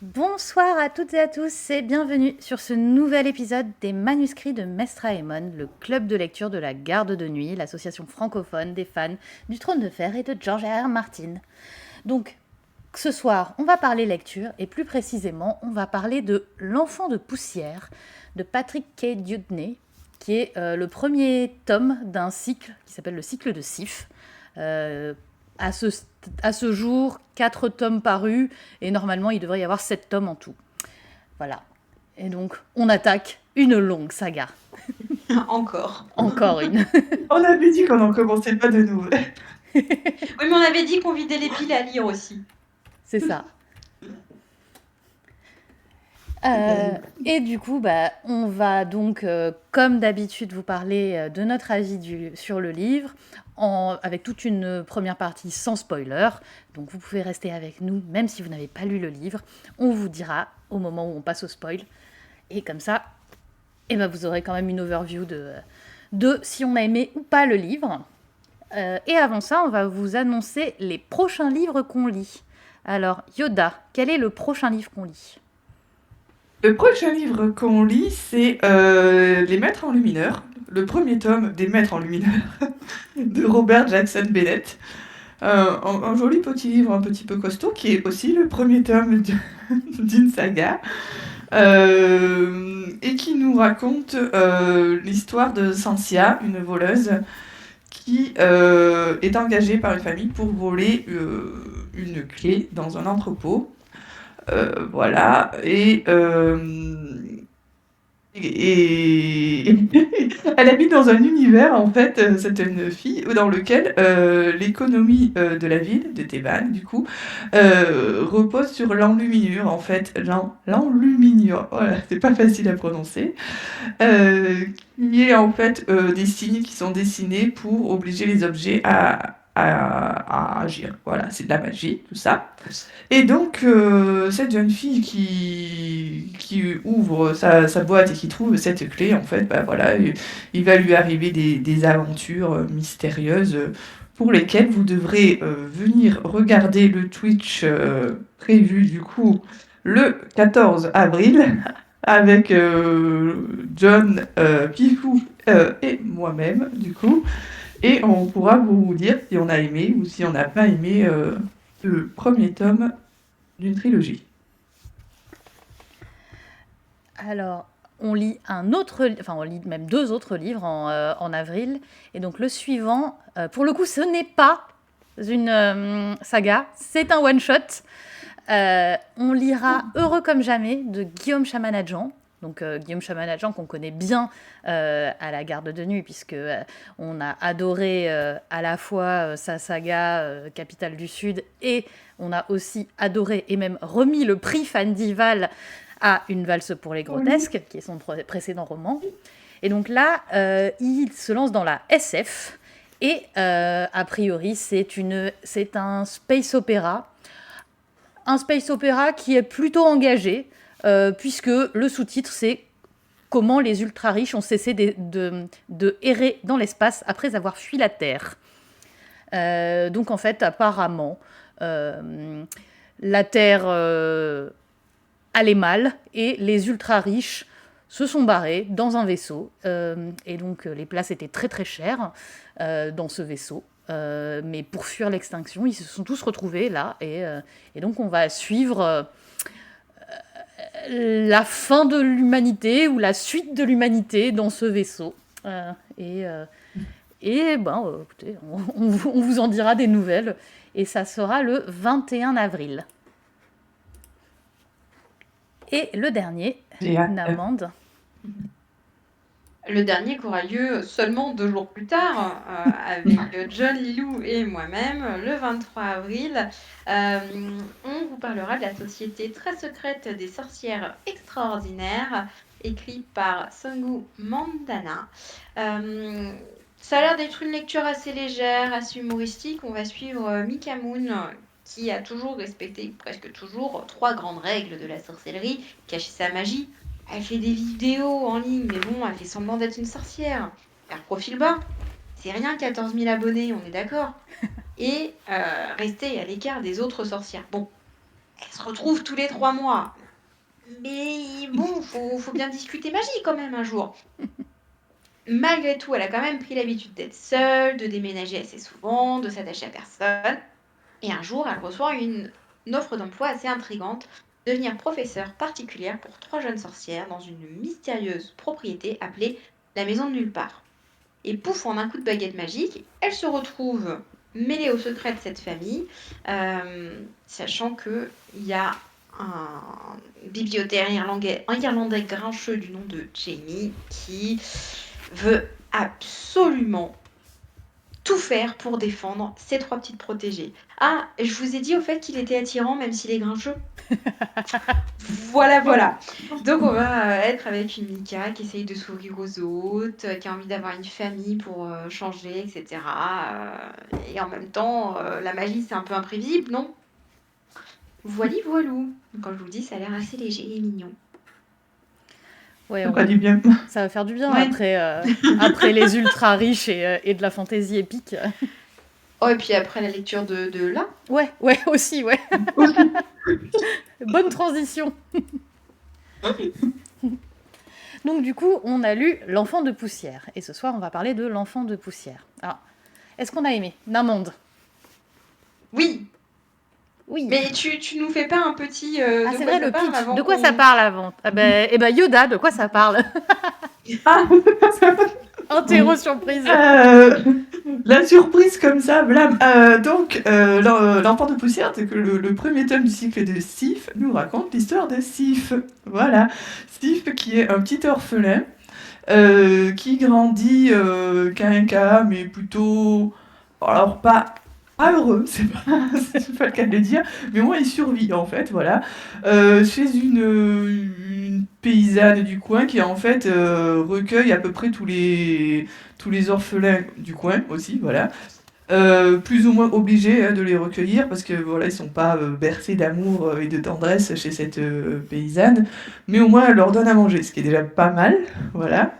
Bonsoir à toutes et à tous et bienvenue sur ce nouvel épisode des manuscrits de Mestre Aemon, le club de lecture de la Garde de Nuit, l'association francophone des fans du Trône de Fer et de George R. R. Martin. Donc, ce soir, on va parler lecture et plus précisément, on va parler de L'Enfant de poussière de Patrick K. Dewdney, qui est le premier tome d'un cycle qui s'appelle le cycle de Sif. À ce jour, 4 tomes parus, et normalement, il devrait y avoir 7 tomes en tout. Voilà. Et donc, on attaque une longue saga. Encore. Encore une. On avait dit qu'on n'en commençait pas de nouveau. Oui, mais on avait dit qu'on vidait les piles à lire aussi. C'est ça. Et du coup, on va donc, comme d'habitude, vous parler de notre avis sur le livre, avec toute une première partie sans spoiler. Donc vous pouvez rester avec nous, même si vous n'avez pas lu le livre. On vous dira au moment où on passe au spoil. Et comme ça, vous aurez quand même une overview de si on a aimé ou pas le livre. Et avant ça, on va vous annoncer les prochains livres qu'on lit. Alors, Yoda, quel est le prochain livre qu'on lit ? Le prochain livre qu'on lit, c'est Les Maîtres Enlumineurs, le premier tome des Maîtres Enlumineurs de Robert Jackson Bennett. Un joli petit livre un petit peu costaud qui est aussi le premier tome d'une saga et qui nous raconte l'histoire de Sansia, une voleuse qui est engagée par une famille pour voler une clé dans un entrepôt. Voilà, et elle habite dans un univers, en fait, c'est une fille dans lequel l'économie de la ville, de Théban, du coup, repose sur l'enluminure, en fait. L'enluminure, voilà, c'est pas facile à prononcer. Qui est en fait des signes qui sont dessinés pour obliger les objets à agir. Voilà, c'est de la magie, tout ça. Et donc, cette jeune fille qui ouvre sa boîte et qui trouve cette clé, en fait, voilà, il va lui arriver des aventures mystérieuses pour lesquelles vous devrez venir regarder le Twitch prévu, du coup, le 14 avril, avec John, Pifou et moi-même, du coup. Et on pourra vous dire si on a aimé ou si on n'a pas aimé le premier tome d'une trilogie. Alors, on lit on lit même 2 autres livres en avril. Et donc le suivant, pour le coup, ce n'est pas une saga, c'est un one-shot. On lira Heureux comme jamais de Guillaume Chamanadjan. Donc Guillaume Chamanadjan qu'on connaît bien à la Garde de Nuit, puisque on a adoré à la fois sa saga Capitale du Sud, et on a aussi adoré et même remis le prix Fandival à Une valse pour les grotesques, qui est son précédent roman. Et donc là, il se lance dans la SF, et a priori, c'est un space opéra. Un space opéra qui est plutôt engagé, puisque le sous-titre, c'est « Comment les ultra-riches ont cessé de errer dans l'espace après avoir fui la Terre ». Donc en fait, apparemment, la Terre allait mal et les ultra-riches se sont barrés dans un vaisseau. Et donc les places étaient très très chères dans ce vaisseau. Mais pour fuir l'extinction, ils se sont tous retrouvés là. Et donc on va suivre la fin de l'humanité ou la suite de l'humanité dans ce vaisseau. Écoutez, on vous en dira des nouvelles. Et ça sera le 21 avril. Et le dernier, Namande. Le dernier qui aura lieu seulement 2 jours plus tard, avec John, Lilou et moi-même, le 23 avril. On vous parlera de la société très secrète des sorcières extraordinaires, écrit par Songu Mandana. Ça a l'air d'être une lecture assez légère, assez humoristique. On va suivre Mika Moon, qui a toujours respecté, presque toujours, 3 grandes règles de la sorcellerie: cacher sa magie. Elle fait des vidéos en ligne, mais bon, elle fait semblant d'être une sorcière. Faire profil bas, c'est rien, 14 000 abonnés, on est d'accord. Et rester à l'écart des autres sorcières. Bon, elles se retrouvent tous les 3 mois. Mais bon, faut bien discuter magie quand même un jour. Malgré tout, elle a quand même pris l'habitude d'être seule, de déménager assez souvent, de s'attacher à personne. Et un jour, elle reçoit une offre d'emploi assez intrigante, devenir professeure particulière pour 3 jeunes sorcières dans une mystérieuse propriété appelée la Maison de Nulle Part. Et pouf, en un coup de baguette magique, elle se retrouve mêlée au secret de cette famille, sachant qu'il y a un bibliothécaire irlandais grincheux du nom de Jamie qui veut absolument tout faire pour défendre ses 3 petites protégées. Ah, je vous ai dit au fait qu'il était attirant même s'il est grincheux. Voilà. Donc on va être avec une Mika qui essaye de s'ouvrir aux autres, qui a envie d'avoir une famille pour changer, etc. Et en même temps, la magie c'est un peu imprévisible, non? Voilou. Quand je vous dis, ça a l'air assez léger et mignon. Ouais, Ça fera du bien. ça va faire du bien Ouais. après les ultra riches et de la fantaisie épique. Oh, et puis après la lecture de là. Ouais, aussi, ouais. Bonne transition. Donc du coup, on a lu L'Enfant de Poussière. Et ce soir, on va parler de L'Enfant de Poussière. Alors, est-ce qu'on a aimé Namonde? Oui, Oui. mais tu nous fais pas un petit Ah, de c'est quoi vrai, ça le parle pitch. avant De quoi qu'on- ça parle avant? Yoda, de quoi ça parle? Ah, Interro surprise. la surprise comme ça, blam. L'enfant de poussière, c'est que le premier tome du cycle de Sif nous raconte l'histoire de Sif. Voilà. Sif qui est un petit orphelin qui grandit quinca, mais plutôt. Alors, pas heureux, c'est pas le cas de le dire, mais au moins il survit en fait, voilà. Chez une paysanne du coin qui en fait recueille à peu près tous les orphelins du coin aussi, voilà. Plus ou moins obligés de les recueillir parce que voilà, ils sont pas bercés d'amour et de tendresse chez cette paysanne, mais au moins elle leur donne à manger, ce qui est déjà pas mal, voilà.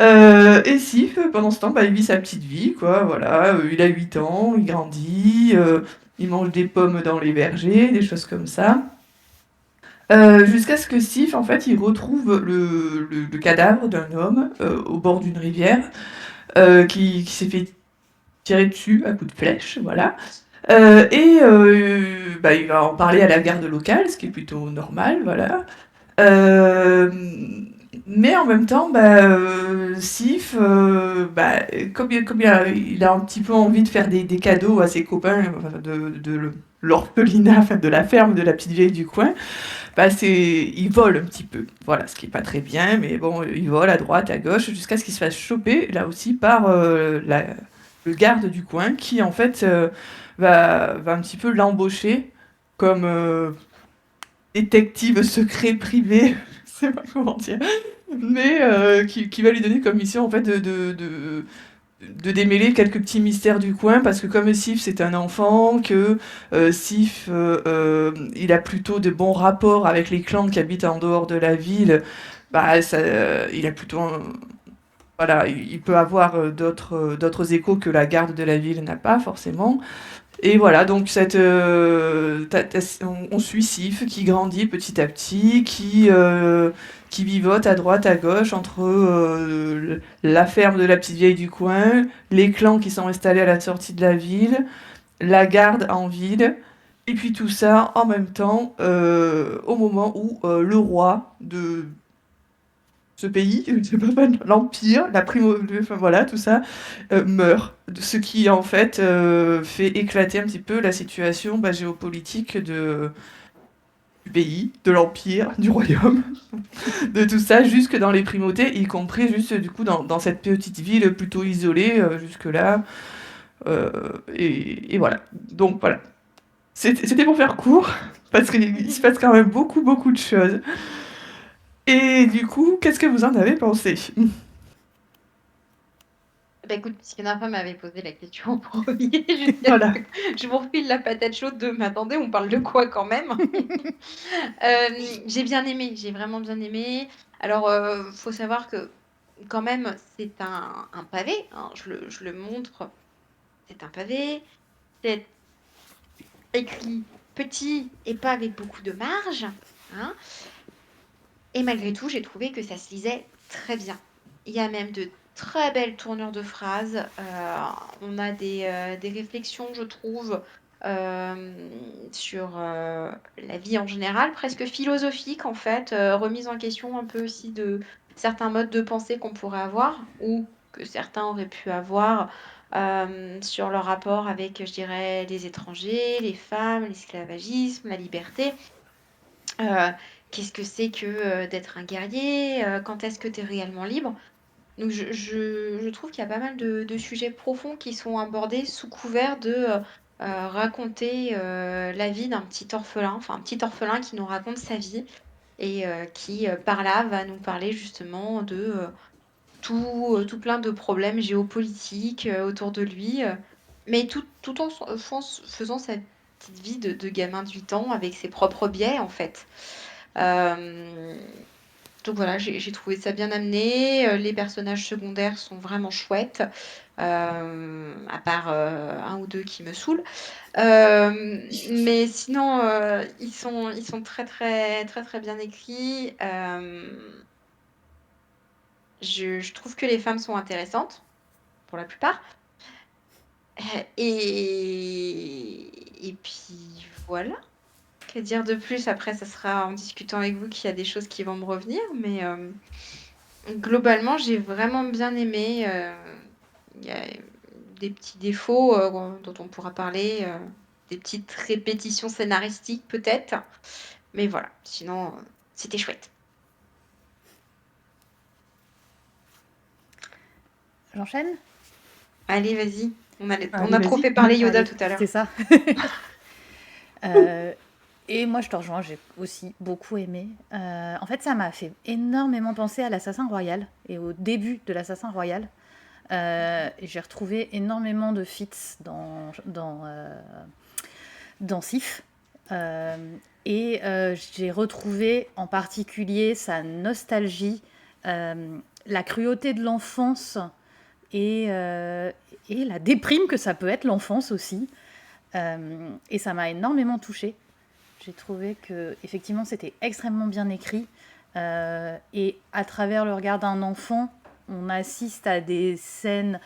Et Sif, pendant ce temps, bah, il vit sa petite vie, quoi, voilà. Il a 8 ans, il grandit, il mange des pommes dans les vergers, des choses comme ça. Jusqu'à ce que Sif, en fait, il retrouve le cadavre d'un homme au bord d'une rivière qui s'est fait tirer dessus à coups de flèche, voilà. Bah, il va en parler à la garde locale, ce qui est plutôt normal, voilà. Euh, mais en même temps, Sif, il a un petit peu envie de faire des cadeaux à ses copains l'orphelinat, enfin, de la ferme de la petite vieille du coin, il vole un petit peu. Voilà, ce qui est pas très bien, mais bon, il vole à droite, à gauche, jusqu'à ce qu'il se fasse choper, là aussi, par le garde du coin, qui en fait va un petit peu l'embaucher comme détective secret privé, je sais pas comment dire, mais qui va lui donner comme mission en fait de démêler quelques petits mystères du coin, parce que comme Sif c'est un enfant, que Sif il a plutôt de bons rapports avec les clans qui habitent en dehors de la ville, il a plutôt voilà, il peut avoir d'autres échos que la garde de la ville n'a pas forcément. Et voilà, donc on suit Sif qui grandit petit à petit, qui vivote à droite, à gauche entre la ferme de la petite vieille du coin, les clans qui sont installés à la sortie de la ville, la garde en ville, et puis tout ça en même temps au moment où le roi de ce pays, c'est pas l'Empire, enfin voilà, tout ça, meurt. Ce qui en fait fait éclater un petit peu la situation géopolitique du pays, de l'Empire, du royaume, de tout ça, jusque dans les primautés, y compris juste du coup dans cette petite ville plutôt isolée jusque-là. Et voilà. Donc voilà. C'était pour faire court, parce qu'il se passe quand même beaucoup de choses. Et du coup, qu'est-ce que vous en avez pensé? Bah écoute, puisque Nafa m'avait posé la question en premier, Voilà. je vous refile la patate chaude de mais attendez, on parle de quoi quand même? J'ai bien aimé, j'ai vraiment bien aimé. Alors, faut savoir que quand même, c'est un pavé, hein, je le montre, c'est un pavé, c'est écrit petit et pas avec beaucoup de marge, hein. Et malgré tout, j'ai trouvé que ça se lisait très bien. Il y a même de très belles tournures de phrases. On a des réflexions, je trouve, sur la vie en général, presque philosophiques en fait, remise en question un peu aussi de certains modes de pensée qu'on pourrait avoir ou que certains auraient pu avoir sur leur rapport avec, je dirais, les étrangers, les femmes, l'esclavagisme, la liberté. Euh, Qu'est-ce que c'est que d'être un guerrier? Quand est-ce que tu es réellement libre? Donc je trouve qu'il y a pas mal de sujets profonds qui sont abordés sous couvert de raconter la vie d'un petit orphelin, enfin un petit orphelin qui nous raconte sa vie et qui par là va nous parler justement de tout plein de problèmes géopolitiques autour de lui, mais tout en faisant sa petite vie de gamin de 8 ans avec ses propres biais en fait. Euh, donc voilà, j'ai trouvé ça bien amené. Les personnages secondaires sont vraiment chouettes, à part un ou deux qui me saoulent. Mais sinon, ils sont très très très très bien écrits. Je trouve que les femmes sont intéressantes pour la plupart. Et puis voilà. Que dire de plus? Après, ça sera en discutant avec vous qu'il y a des choses qui vont me revenir, mais globalement, j'ai vraiment bien aimé. Il y a des petits défauts dont on pourra parler, des petites répétitions scénaristiques peut-être, mais voilà. Sinon, c'était chouette. J'enchaîne? Allez, vas-y. On a Allez, trop vas-y. fait parler Yoda Allez, tout à l'heure. c'est ça. Et moi, je te rejoins, j'ai aussi beaucoup aimé. En fait, ça m'a fait énormément penser à l'Assassin Royal et au début de l'Assassin Royal. Et j'ai retrouvé énormément de feats dans Sif. Et j'ai retrouvé en particulier sa nostalgie, la cruauté de l'enfance et la déprime que ça peut être l'enfance aussi. Et ça m'a énormément touchée. J'ai trouvé que effectivement c'était extrêmement bien écrit et à travers le regard d'un enfant, on assiste à des scènes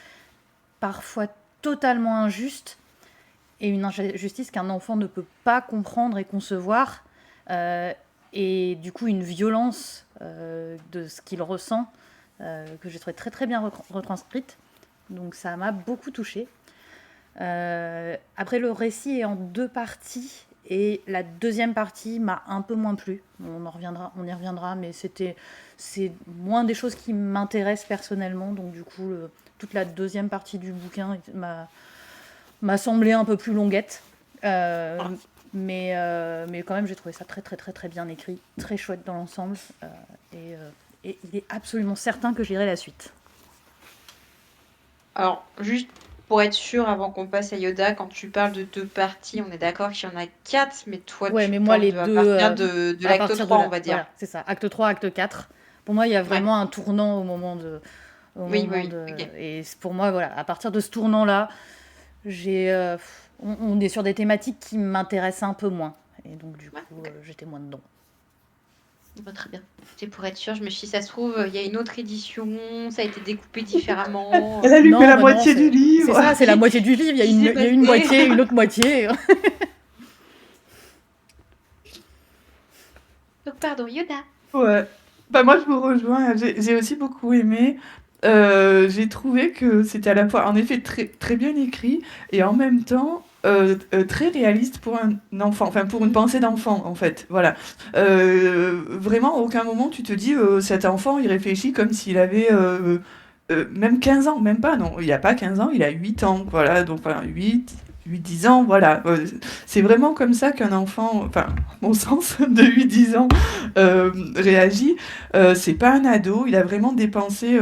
parfois totalement injustes et une injustice qu'un enfant ne peut pas comprendre et concevoir et du coup une violence de ce qu'il ressent que j'ai trouvé très très bien retranscrite. Donc ça m'a beaucoup touchée. Après, le récit est en 2 parties et la deuxième partie m'a un peu moins plu. On y reviendra, mais c'est moins des choses qui m'intéressent personnellement. Donc du coup, toute la deuxième partie du bouquin m'a semblé un peu plus longuette. Mais quand même, j'ai trouvé ça très très très très bien écrit, très chouette dans l'ensemble. Et il est absolument certain que j'irai la suite. Alors, juste pour être sûr, avant qu'on passe à Yoda, quand tu parles de 2 parties, on est d'accord qu'il y en a 4, mais toi, Ouais, tu mais moi, parles les à deux. partir de À l'acte partir 3, de on là. va dire. Voilà, c'est ça. Acte 3, acte 4. Pour moi, il y a Ouais. vraiment un tournant au moment de. Oui, ok. Et pour moi, voilà, à partir de ce tournant-là, on est sur des thématiques qui m'intéressent un peu moins. Et donc, du Ouais, coup, ok. j'étais moins dedans. Bon, très bien. C'est pour être sûr, je me suis dit, ça se trouve, il y a une autre édition, ça a été découpé différemment. Elle a lu que la Non, moitié du c'est livre. ça, c'est la moitié du livre. Il y a Qui s'est il y a une passé moitié, une autre moitié. Donc, pardon, Yoda. Ouais. Bah moi je vous rejoins, j'ai aussi beaucoup aimé. J'ai trouvé que c'était à la fois en effet très, très bien écrit et en même temps très réaliste pour un enfant, enfin pour une pensée d'enfant en fait. Voilà. Vraiment, à aucun moment tu te dis cet enfant il réfléchit comme s'il avait même 15 ans, même pas, non, il a pas 15 ans, il a 8 ans, voilà, donc enfin 8-10 ans, voilà. C'est vraiment comme ça qu'un enfant, enfin, à mon sens, de 8-10 ans réagit. C'est pas un ado, il a vraiment des pensées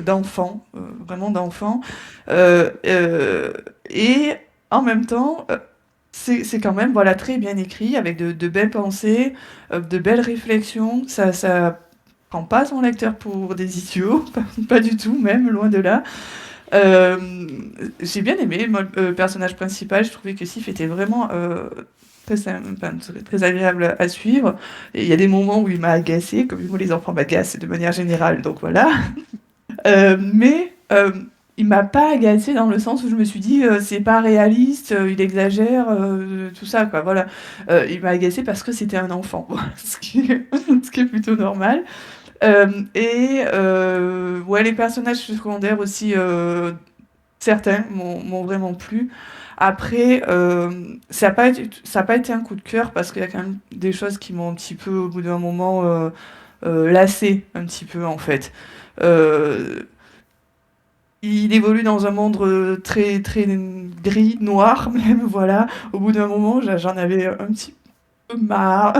d'enfant, vraiment d'enfant. Et en même temps, c'est quand même voilà, très bien écrit, avec de belles pensées, de belles réflexions. Ça prend pas son lecteur pour des idiots, pas du tout, même, loin de là. J'ai bien aimé, moi, le personnage principal. Je trouvais que Sif était vraiment très agréable à suivre. Et il y a des moments où il m'a agacé, comme moi, les enfants m'agacent de manière générale, donc voilà. Mais il m'a pas agacé dans le sens où je me suis dit c'est pas réaliste, il exagère, tout ça, quoi. Voilà. Il m'a agacé parce que c'était un enfant, ce qui est plutôt normal. Ouais, les personnages secondaires aussi, certains m'ont vraiment plu. Après, ça a pas été un coup de cœur parce qu'il y a quand même des choses qui m'ont un petit peu, au bout d'un moment, lassé un petit peu en fait. Euh, il évolue dans un monde très très gris, noir même, voilà. Au bout d'un moment, j'en avais un petit peu marre.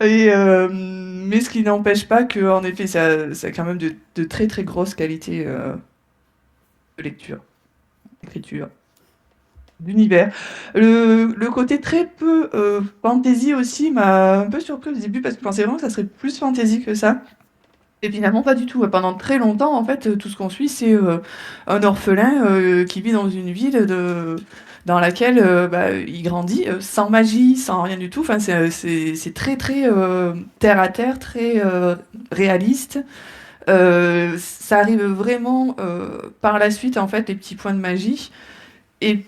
Mais ce qui n'empêche pas que, en effet, ça a quand même de très très grosses qualités de lecture, d'écriture, d'univers. Le côté très peu fantasy aussi m'a un peu surpris au début parce que je pensais vraiment que ça serait plus fantasy que ça. Et finalement, pas du tout. Pendant très longtemps, en fait, tout ce qu'on suit, c'est un orphelin qui vit dans une ville dans laquelle il grandit sans magie, sans rien du tout. Enfin, c'est très, très terre à terre, très réaliste. Ça arrive vraiment par la suite, en fait, les petits points de magie. Et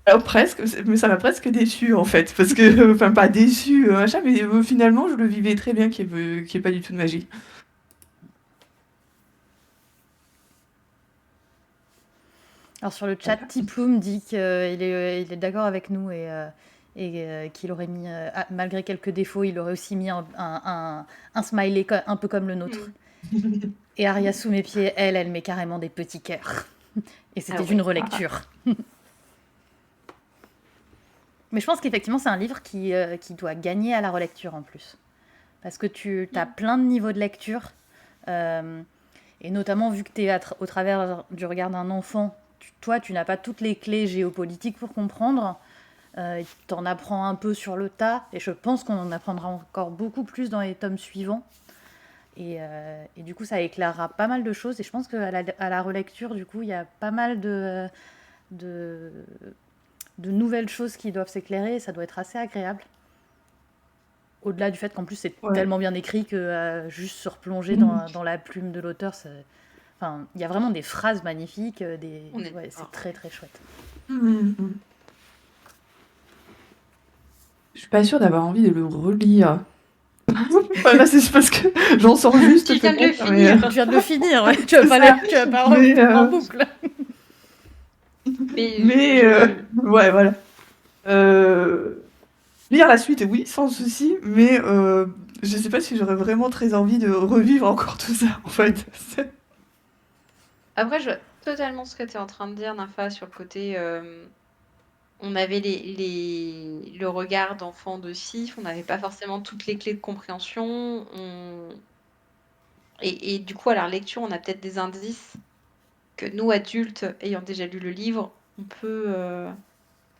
alors, presque, mais ça m'a presque déçu en fait, parce que, enfin, pas déçu, machin, mais finalement, je le vivais très bien qu'il y ait pas du tout de magie. Alors sur le chat, Voilà. Tiploum dit qu'il est d'accord avec nous qu'il aurait mis, malgré quelques défauts, il aurait aussi mis un smiley un peu comme le nôtre. Et Aria sous mes pieds, elle met carrément des petits cœurs. Et c'était une relecture. Mais je pense qu'effectivement, c'est un livre qui doit gagner à la relecture en plus. Parce que tu as plein de niveaux de lecture. Et notamment, vu que tu es au travers du regard d'un enfant, toi, tu n'as pas toutes les clés géopolitiques pour comprendre. Tu en apprends un peu sur le tas. Et je pense qu'on en apprendra encore beaucoup plus dans les tomes suivants. Et du coup, ça éclairera pas mal de choses. Et je pense qu'à la relecture, du coup, il y a pas mal de nouvelles choses qui doivent s'éclairer. Et ça doit être assez agréable. Au-delà du fait qu'en plus, c'est Ouais. tellement bien écrit que juste se replonger Mhm. dans la plume de l'auteur, enfin, il y a vraiment des phrases magnifiques. C'est très, très chouette. Mhm. Je suis pas sûre d'avoir envie de le relire. Voilà, c'est parce que j'en sors juste Tu viens de le peut-être, finir. Tu viens de le finir, ouais. Tu vas C'est pas, ça. tu vas pas Mais, reprendre en boucle. mais ouais, voilà. Lire la suite, oui, sans souci, mais je sais pas si j'aurais vraiment très envie de revivre encore tout ça, en fait. Après, je vois totalement ce que tu es en train de dire, Nympha, sur le côté. On avait le regard d'enfant de Sif, on n'avait pas forcément toutes les clés de compréhension. Et du coup, à la lecture, on a peut-être des indices que nous, adultes, ayant déjà lu le livre, on peut.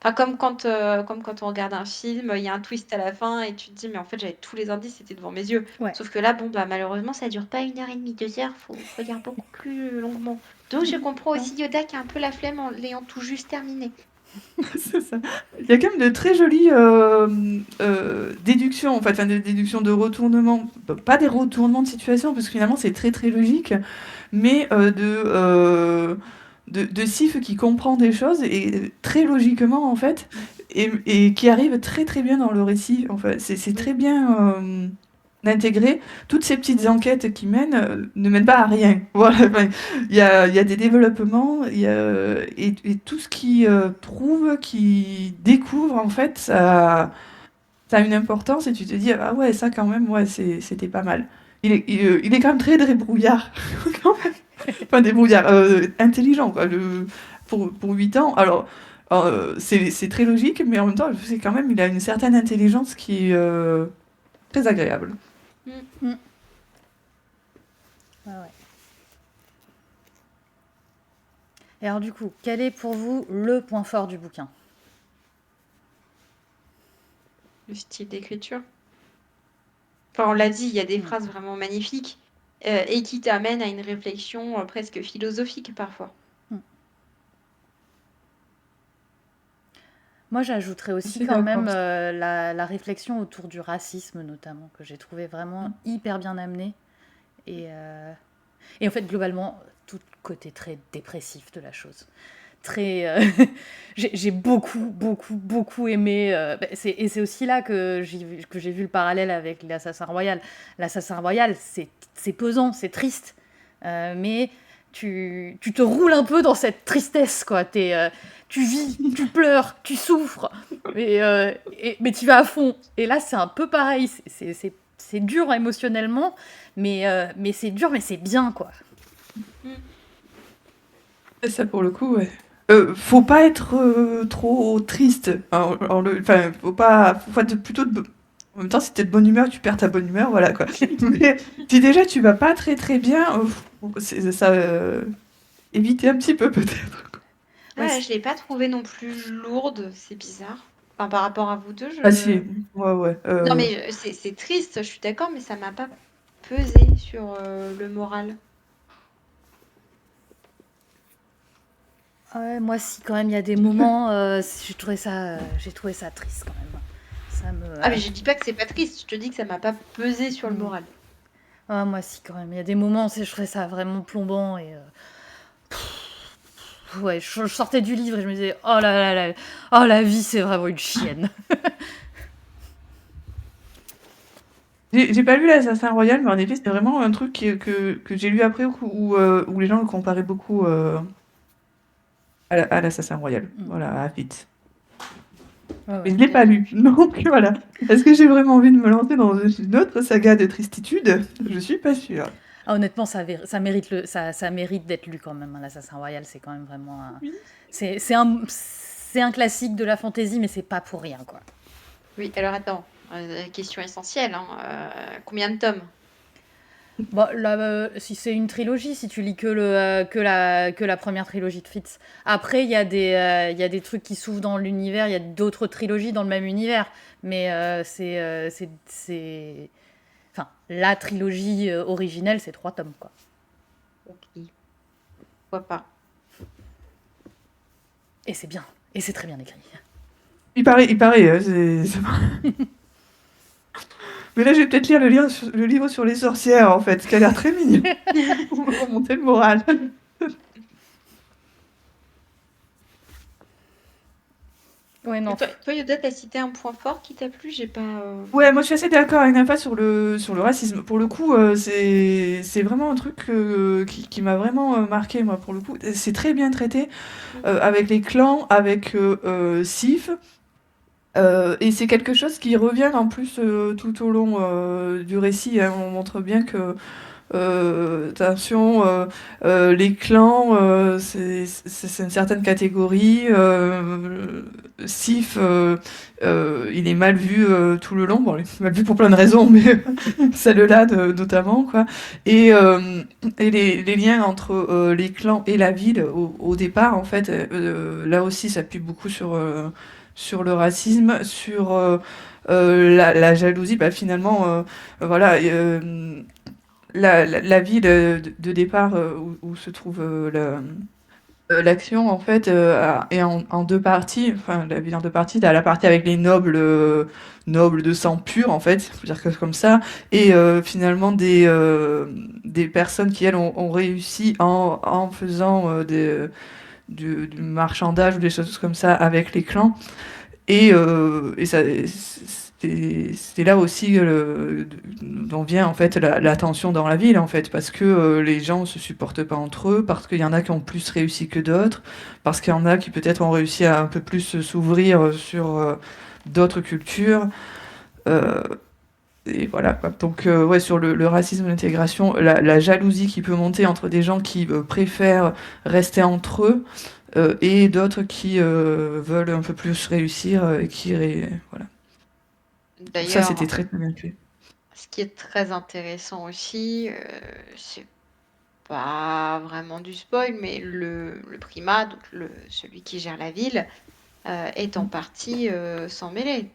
Enfin, comme quand on regarde un film, il y a un twist à la fin et tu te dis, mais en fait, j'avais tous les indices, c'était devant mes yeux. Ouais. Sauf que là, bon, bah, malheureusement, ça dure pas 1h30, 2 heures, faut lire beaucoup plus longuement. Donc, je comprends aussi Yoda qui a un peu la flemme en l'ayant tout juste terminé. C'est ça. Il y a quand même de très jolies déductions, en fait, enfin, des déductions de retournement, pas des retournements de situation, parce que finalement c'est très très logique, mais de Sif qui comprend des choses et très logiquement en fait, et qui arrive très très bien dans le récit. En fait, c'est très bien intégré. Toutes ces petites enquêtes qui mènent ne mènent pas à rien. Voilà. Enfin, il y a des développements, et tout ce qui trouve, qui découvre, en fait, ça a une importance et tu te dis, ah ouais, ça quand même, ouais, c'était pas mal. Il est quand même très débrouillard, quand même. Enfin, débrouillard, intelligent, quoi, pour 8 ans. Alors, c'est très logique, mais en même temps, c'est quand même, il a une certaine intelligence qui est très agréable. Ouais. Et alors, du coup, quel est pour vous le point fort du bouquin? Le style d'écriture. Enfin, on l'a dit, il y a des phrases vraiment magnifiques et qui t'amènent à une réflexion presque philosophique parfois. Moi, j'ajouterais aussi C'est quand même d'accord. la réflexion autour du racisme, notamment, que j'ai trouvé vraiment hyper bien amenée. Et en fait, globalement, tout le côté très dépressif de la chose. Très, j'ai beaucoup, beaucoup, beaucoup aimé. Et c'est aussi là que j'ai vu le parallèle avec l'Assassin Royal. L'Assassin Royal, c'est pesant, c'est triste. Mais tu te roules un peu dans cette tristesse, quoi. Tu vis, tu pleures, tu souffres, mais tu vas à fond. Et là, c'est un peu pareil. C'est dur émotionnellement, mais c'est dur, mais c'est bien, quoi. Et ça, pour le coup, ouais. Faut pas être trop triste. Enfin, faut être plutôt en même temps, si t'es de bonne humeur, tu perds ta bonne humeur, voilà quoi. Mais si déjà tu vas pas très très bien, éviter un petit peu peut-être. Ouais, Ouais, je l'ai pas trouvée non plus lourde, c'est bizarre. Enfin, par rapport à vous deux, Ah si, ouais. Non, mais c'est triste, je suis d'accord, mais ça m'a pas pesé sur le moral. ouais, moi, si quand même, il y a des moments, j'ai trouvé ça triste quand même. Ah, mais je dis pas que c'est pas triste, je te dis que ça m'a pas pesé sur le moral. Ah, moi, si quand même, il y a des moments, je trouvais ça vraiment plombant et ouais, je sortais du livre et je me disais, oh là là là, oh la vie, c'est vraiment une chienne. J'ai pas lu l'Assassin Royal, mais en effet, c'était vraiment un truc que j'ai lu après où les gens le comparaient beaucoup à l'Assassin Royal. Voilà, à Fitz. Ouais, Mais ouais. je l'ai pas lu, donc voilà. Est-ce que j'ai vraiment envie de me lancer dans une autre saga de tristitude? Je suis pas sûre. Ah, honnêtement, ça mérite d'être lu quand même, hein, l'Assassin Royal, c'est quand même vraiment Oui. c'est un classique de la fantasy, mais c'est pas pour rien, quoi. Oui, alors attends, question essentielle, hein, combien de tomes? Bon, là, si c'est une trilogie, si tu lis que la première trilogie de Fitz. Après, il y a des trucs qui s'ouvrent dans l'univers, il y a d'autres trilogies dans le même univers. Mais enfin, la trilogie originelle, c'est 3 tomes, quoi. Ok, pourquoi pas. Et c'est bien. Et c'est très bien écrit. Il paraît, Mais là, je vais peut-être lire le livre sur les sorcières, en fait, qui a l'air très mignon. Pour me remonter le moral. Ouais, non. Toi, Yoda, t'as cité un point fort qui t'a plu? J'ai pas. Ouais, moi je suis assez d'accord avec Nafa sur le racisme. Pour le coup, c'est vraiment un truc qui m'a vraiment marqué, moi, pour le coup. C'est très bien traité avec les clans, avec Sif. Et c'est quelque chose qui revient en plus tout au long du récit, hein. On montre bien que attention, les clans, c'est une certaine catégorie. Sif, il est mal vu tout le long. Bon, il est mal vu pour plein de raisons, mais celle-là notamment, quoi. Et les liens entre les clans et la ville au départ, en fait, là aussi, s'appuie beaucoup sur le racisme, sur la jalousie. Bah, finalement, voilà. La ville de départ où se trouve l'action, en fait, est en deux parties. Enfin, la ville en deux parties. T'as la partie avec les nobles de sang pur, en fait, faut dire que c'est comme ça. Et finalement, des personnes qui, elles, ont réussi en faisant du marchandage ou des choses comme ça avec les clans. Et ça, c'est là aussi dont vient en fait la tension dans la ville en fait, parce que les gens se supportent pas entre eux, parce qu'il y en a qui ont plus réussi que d'autres, parce qu'il y en a qui peut-être ont réussi à un peu plus s'ouvrir sur d'autres cultures. Euh, et voilà quoi. Donc ouais, sur le racisme, l'intégration, la jalousie qui peut monter entre des gens qui préfèrent rester entre eux et d'autres qui veulent un peu plus réussir et voilà. Donc ça, c'était D'ailleurs, très très bien fait. ce qui est très intéressant aussi, c'est pas vraiment du spoil, mais le primat, donc celui qui gère la ville, est en partie sans mêler.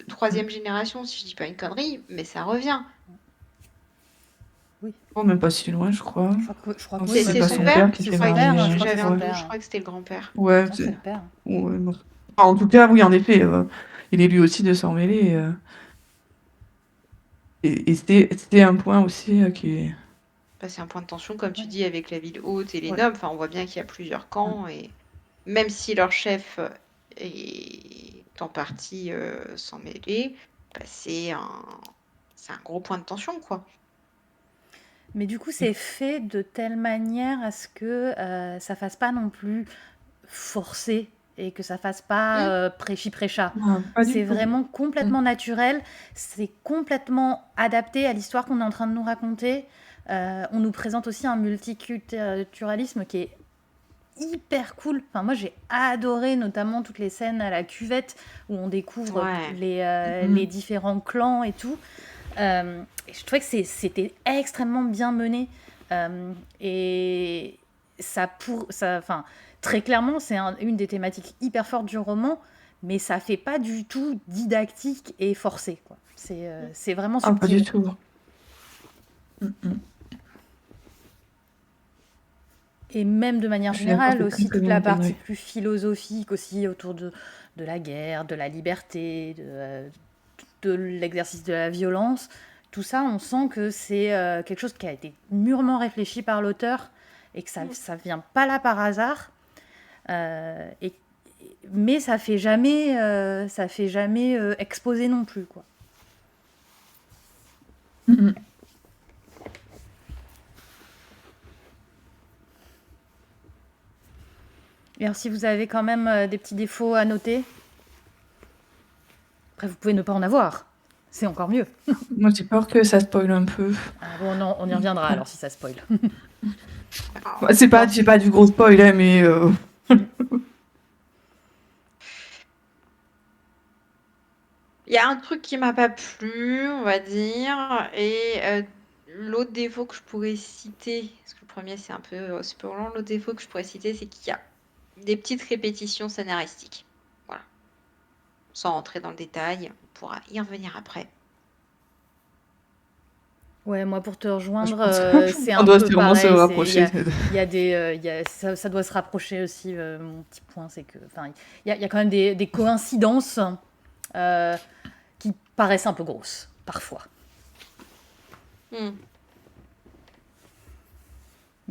Troisième génération, si je dis pas une connerie, mais ça revient. Oh, même pas si loin, je crois. Je crois Non, que c'est oui, même C'est pas son son père? père qui Je s'est crois père, marié. je crois que j'avais c'est un son doute, je père. crois que c'était le grand-père. Ouais, Non, c'est le père. ouais, non. En tout cas, oui, en effet, il est lui aussi de s'en mêler. Et c'était un point aussi qui est. Bah, c'est un point de tension, comme tu Ouais. dis, avec la ville haute et les Ouais. nobles. Enfin, on voit bien qu'il y a plusieurs camps, et même si leur chef est en partie s'en mêler, bah, c'est un gros point de tension, quoi. Mais du coup, c'est fait de telle manière à ce que ça fasse pas non plus forcé et que ça fasse pas prêchi-prêcha. Non, pas du C'est tout. vraiment complètement naturel, c'est complètement adapté à l'histoire qu'on est en train de nous raconter. On nous présente aussi un multiculturalisme qui est hyper cool. Enfin, moi, j'ai adoré notamment toutes les scènes à la cuvette où on découvre Ouais. les différents clans et tout. Et je trouvais que c'était extrêmement bien mené. Et enfin, très clairement, c'est une des thématiques hyper fortes du roman, mais ça fait pas du tout didactique et forcé, quoi. C'est vraiment Ah, pas du subtil. tout. Et même de manière Je suis d'accord, générale, c'est aussi très toute bien la partie intégré. plus philosophique aussi autour de la guerre, de la liberté, de l'exercice de la violence. Tout ça, on sent que c'est quelque chose qui a été mûrement réfléchi par l'auteur et que ça vient pas là par hasard. Mais ça fait jamais exposer non plus, quoi. Et alors, si vous avez quand même des petits défauts à noter, après vous pouvez ne pas en avoir, c'est encore mieux. Moi, j'ai peur que ça spoil un peu. Ah bon, non, on y reviendra alors si ça spoil. Bah, c'est pas du gros spoil, hein, mais. Il y a un truc qui m'a pas plu, on va dire, et l'autre défaut que je pourrais citer, parce que le premier c'est un peu spoilant, l'autre défaut que je pourrais citer, c'est qu'il y a des petites répétitions scénaristiques. Voilà. Sans rentrer dans le détail, on pourra y revenir après. Ouais, moi pour te rejoindre, c'est On un doit peu sûrement se pareil. rapprocher. Il y a ça doit se rapprocher aussi. Mon petit point, c'est que, enfin, il y a quand même des coïncidences qui paraissent un peu grosses parfois.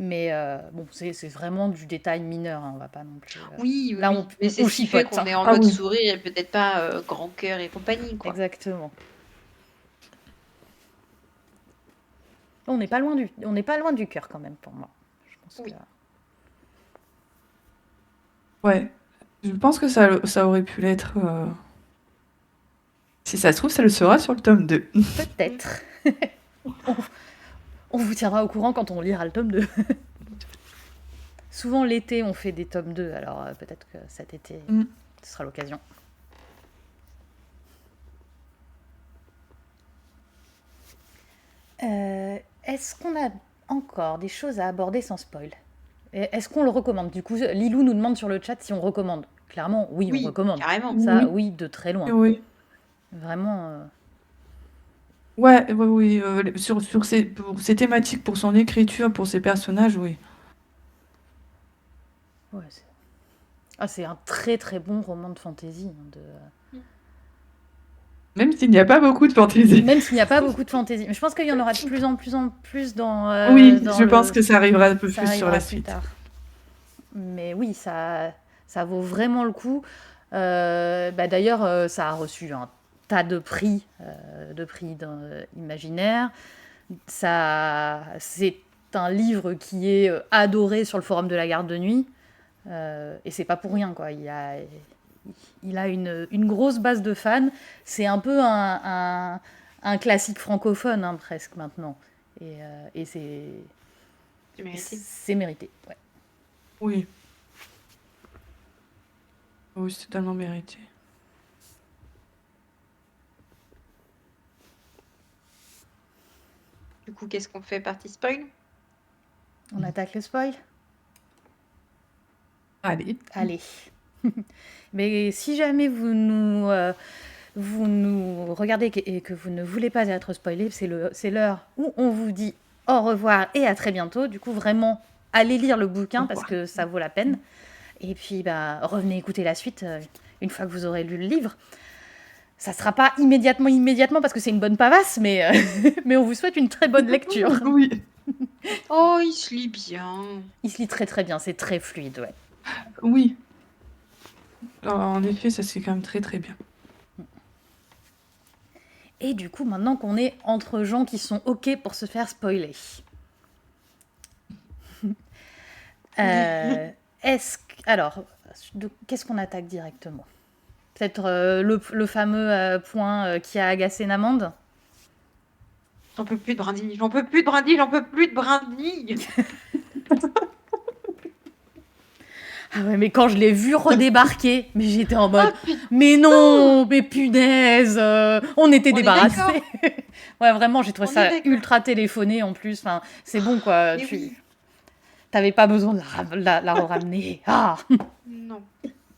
Mais bon, c'est vraiment du détail mineur, hein, on va pas non plus. Oui, Là, oui. Mais c'est on ce qui fait chipote, qu'on hein. est en Ah mode oui. sourire et peut-être pas grand cœur et compagnie, quoi. Exactement. On n'est pas loin du cœur quand même pour moi. Je pense Oui. que... Ouais. Je pense que ça aurait pu l'être. Si ça se trouve, ça le sera sur le tome 2. Peut-être. On vous tiendra au courant quand on lira le tome 2. Souvent l'été, on fait des tomes 2, alors peut-être que cet été, ce sera l'occasion. Est-ce qu'on a encore des choses à aborder sans spoil? Est-ce qu'on le recommande? Du coup, Lilou nous demande sur le chat si on recommande. Clairement, oui, on recommande. Carrément. Ça, Oui. oui, de très loin. Oui. Vraiment. Ouais, oui. Pour ses thématiques, pour son écriture, pour ses personnages, oui. Ouais, c'est un très très bon roman de fantasy. Même s'il n'y a pas beaucoup de fantaisie. Même s'il n'y a pas beaucoup de fantaisie. Mais je pense qu'il y en aura de plus en plus dans. Oui, dans je pense que ça arrivera un peu ça plus sur arrivera la plus suite. tard. Mais oui, ça vaut vraiment le coup. D'ailleurs, ça a reçu un tas de prix imaginaires. C'est un livre qui est adoré sur le forum de la garde de nuit. Et c'est pas pour rien, quoi. Il a une grosse base de fans. C'est un peu un classique francophone, hein, presque maintenant. Et c'est mérité. Ouais. Oui. Oui, c'est totalement mérité. Du coup, qu'est-ce qu'on fait? Partie spoil? On attaque le spoil? Allez. Mais si jamais vous nous regardez et que vous ne voulez pas être spoilé, c'est l'heure où on vous dit au revoir et à très bientôt. Du coup, vraiment, allez lire le bouquin parce que ça vaut la peine. Et puis, revenez écouter la suite. une fois que vous aurez lu le livre. Ça sera pas immédiatement, parce que c'est une bonne pavasse, mais, mais on vous souhaite une très bonne lecture. Oui, Oh, il se lit bien. Il se lit très très bien, c'est très fluide, ouais. oui. En effet, ça c'est quand même très très bien. Et du coup, maintenant qu'on est entre gens qui sont OK pour se faire spoiler, alors, qu'est-ce qu'on attaque directement? Peut-être le fameux point qui a agacé Namande. J'en peux plus de brindilles, j'en peux plus de brindilles, j'en peux plus de brindilles. Ah ouais, mais quand je l'ai vu redébarquer, mais j'étais en mode, Ah, putain. mais non, mais punaise, on était On est débarrassés. Ouais, vraiment, j'ai trouvé On est ça d'accord. ultra téléphoné en plus. Enfin, c'est bon, quoi. Mais oui. T'avais pas besoin de la ramener. Ah, Non,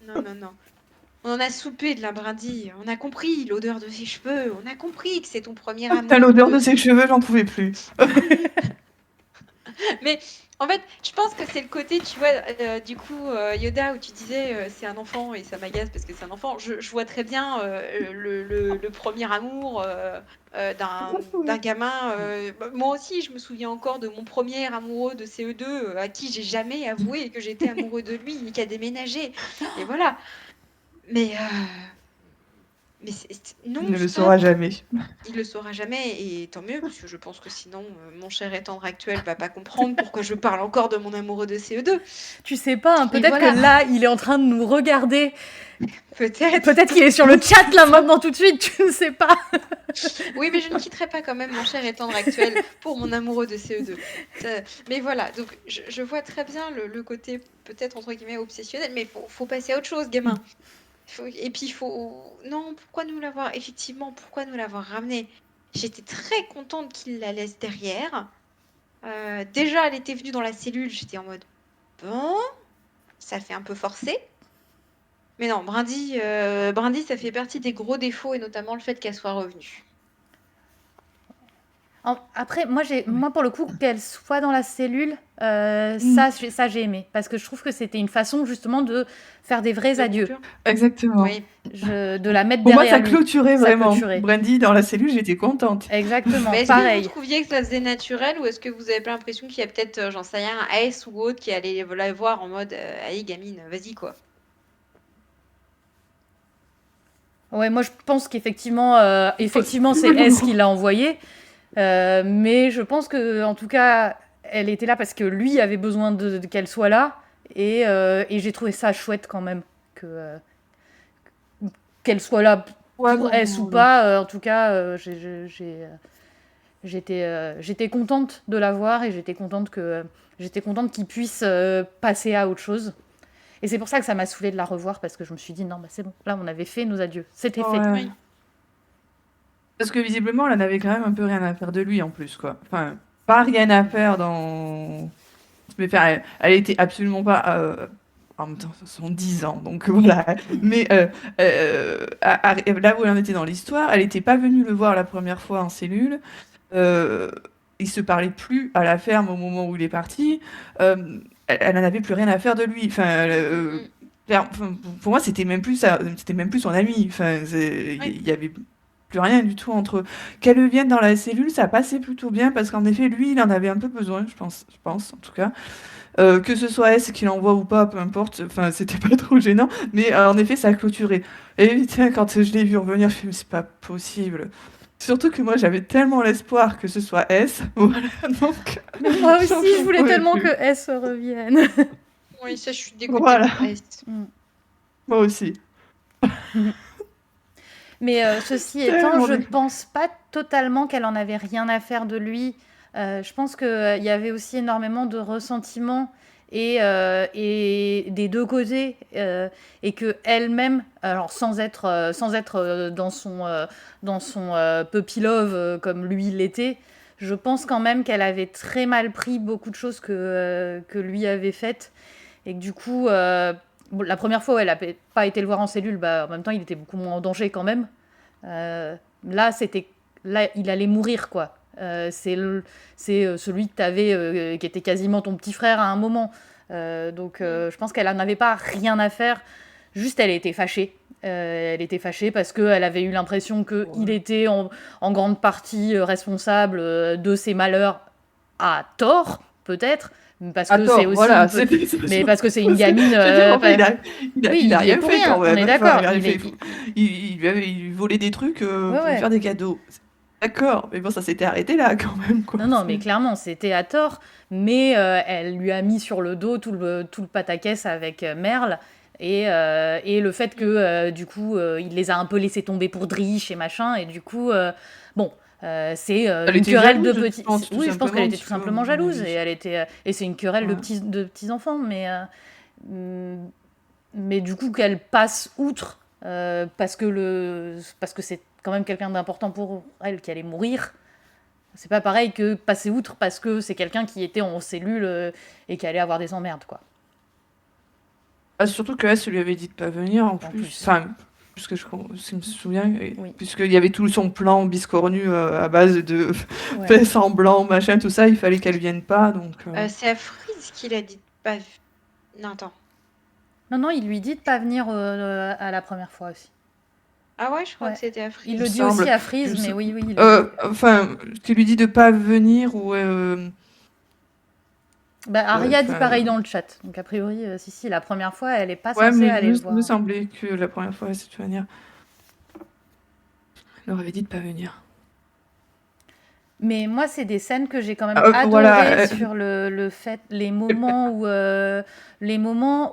non, non, non. On en a soupé de la brindille. On a compris l'odeur de ses cheveux. On a compris que c'est ton premier amour. T'as l'odeur de ses cheveux, j'en pouvais plus. Mais en fait, je pense que c'est le côté, tu vois, du coup, Yoda, où tu disais c'est un enfant et ça m'agace parce que c'est un enfant. Je vois très bien le premier amour d'un gamin. Moi aussi, je me souviens encore de mon premier amoureux de CE2 à qui j'ai jamais avoué que j'étais amoureux de lui, ni qui a déménagé. Et voilà. Mais non, Il ne le stop. saura jamais. Il le saura jamais, et tant mieux, parce que je pense que sinon, mon cher et tendre actuel va pas comprendre pourquoi je parle encore de mon amoureux de CE2. tu sais pas, hein, Et peut-être voilà. que là, il est en train de nous regarder. Peut-être. Peut-être qu'il est sur le chat là maintenant tout de suite, tu ne sais pas. Oui, mais je ne quitterai pas quand même mon cher et tendre actuel pour mon amoureux de CE2. Mais voilà, donc je vois très bien le côté peut-être entre guillemets obsessionnel, mais faut passer à autre chose, gamin. Et puis il faut... Non, pourquoi nous l'avoir... Effectivement, pourquoi nous l'avoir ramené? J'étais très contente qu'il la laisse derrière. Déjà, elle était venue dans la cellule, j'étais en mode... Bon, ça fait un peu forcé. Mais non, Brindy, ça fait partie des gros défauts, et notamment le fait qu'elle soit revenue. Après, moi pour le coup, qu'elle soit dans la cellule, ça j'ai aimé. Parce que je trouve que c'était une façon justement de faire des vrais De adieux. coupure. Exactement. Oui. De la mettre Pour moi, derrière ça lui. clôturait Ça vraiment. clôturait. Brandy dans la cellule, j'étais contente. Exactement, Mais est-ce que pareil. vous trouviez que ça faisait naturel, ou est-ce que vous avez pas l'impression qu'il y a peut-être, j'en sais rien, un S ou autre qui allait la voir en mode allez gamine, vas-y quoi. Ouais, moi je pense qu'effectivement, c'est S qui l'a envoyé. Mais je pense que, en tout cas, elle était là parce que lui avait besoin qu'elle soit là. Et j'ai trouvé ça chouette quand même. Qu'elle soit là Ouais, pour non, S ou non. pas. En tout cas, j'étais contente de la voir et j'étais contente qu'il puisse passer à autre chose. Et c'est pour ça que ça m'a saoulée de la revoir, parce que je me suis dit non, bah c'est bon, là on avait fait nos adieux, c'était fait. Ouais. Oui. Parce que visiblement, elle en avait quand même un peu rien à faire de lui en plus, quoi. Enfin, pas rien à faire dans. Mais enfin, elle était absolument pas. En même temps, ce sont 10 ans, donc voilà. Mais là où elle en était dans l'histoire, elle n'était pas venue le voir la première fois en cellule. Il se parlait plus à la ferme au moment où il est parti. Elle n'en avait plus rien à faire de lui. Enfin, pour moi, c'était même plus son ami. Enfin, il y avait plus rien du tout entre eux. Qu'elle vienne dans la cellule, ça passait plutôt bien parce qu'en effet, lui, il en avait un peu besoin, je pense en tout cas. Que ce soit S qui l'envoie ou pas, peu importe, enfin, c'était pas trop gênant, mais en effet, ça a clôturé. Et putain, quand je l'ai vu revenir, je me suis dit, mais c'est pas possible. Surtout que moi, j'avais tellement l'espoir que ce soit S. Voilà, donc. Mais moi aussi, je voulais pouvais tellement plus. que S revienne. Oui, ça je suis dégoûtée Voilà. pour S. Moi aussi. Mais ceci étant, Tellement je déçue. pense pas totalement qu'elle en avait rien à faire de lui. Je pense qu'il y avait aussi énormément de ressentiment et des deux côtés, et que elle-même, alors sans être dans son puppy love comme lui l'était, je pense quand même qu'elle avait très mal pris beaucoup de choses que lui avait faites, et que du coup, bon, la première fois où elle n'a pas été le voir en cellule, bah, en même temps il était beaucoup moins en danger quand même. Là, il allait mourir, quoi. C'est celui que t'avais, qui était quasiment ton petit frère à un moment. Donc, je pense qu'elle n'en avait pas rien à faire Juste, elle était fâchée. Elle était fâchée parce qu'elle avait eu l'impression qu'il était en grande partie responsable de ses malheurs à tort, peut-être, parce que c'est Attends, aussi voilà, mais parce que c'est une gamine. je veux dire, en fait, Oui, il il a y est rien pour fait rien, quand on même. est Enfin, d'accord. il a rien fait. Il lui volait des trucs Ouais, pour lui ouais. faire des cadeaux. D'accord, mais bon, ça s'était arrêté là quand même, quoi. Non, mais clairement, c'était à tort, mais elle lui a mis sur le dos tout le pataquès avec Merle, et le fait que, du coup, il les a un peu laissés tomber pour Driche et machin, et du coup, bon, c'est Elle une était querelle de jalouse, je petits... pense, tout Oui, je pense qu'elle simplement, un était petit tout peu, à simplement mon jalouse, avis. et c'est une querelle Ouais. de petits-enfants, mm, mais du coup, qu'elle passe outre, parce que c'est quand même quelqu'un d'important pour elle qui allait mourir. C'est pas pareil que passer outre parce que c'est quelqu'un qui était en cellule et qui allait avoir des emmerdes, quoi. Ah, surtout que là, ça lui avait dit de pas venir en En plus. plus. Enfin, puisque je me souviens, Oui. puisqu'il y avait tout son plan biscornu à base de Ouais. fait semblant, machin, tout ça, il fallait qu'elle vienne pas, donc. C'est à Freeze qu'il a dit de pas. Non, attends. Non, il lui dit de pas venir à la première fois aussi. Ah ouais, je crois Ouais. que c'était à Freeze. Il le dit semble. aussi à Freeze, Il mais me oui, il le dit. Enfin, tu lui dis de pas venir ou. Bah, Aria dit enfin, pareil dans le chat. Donc a priori, si, la première fois, elle est pas ouais, censée mais aller le me voir. semblait que la première fois, de toute manière, elle leur avait dit de pas venir. Mais moi, c'est des scènes que j'ai quand même Ah, adorées voilà, sur le fait, les moments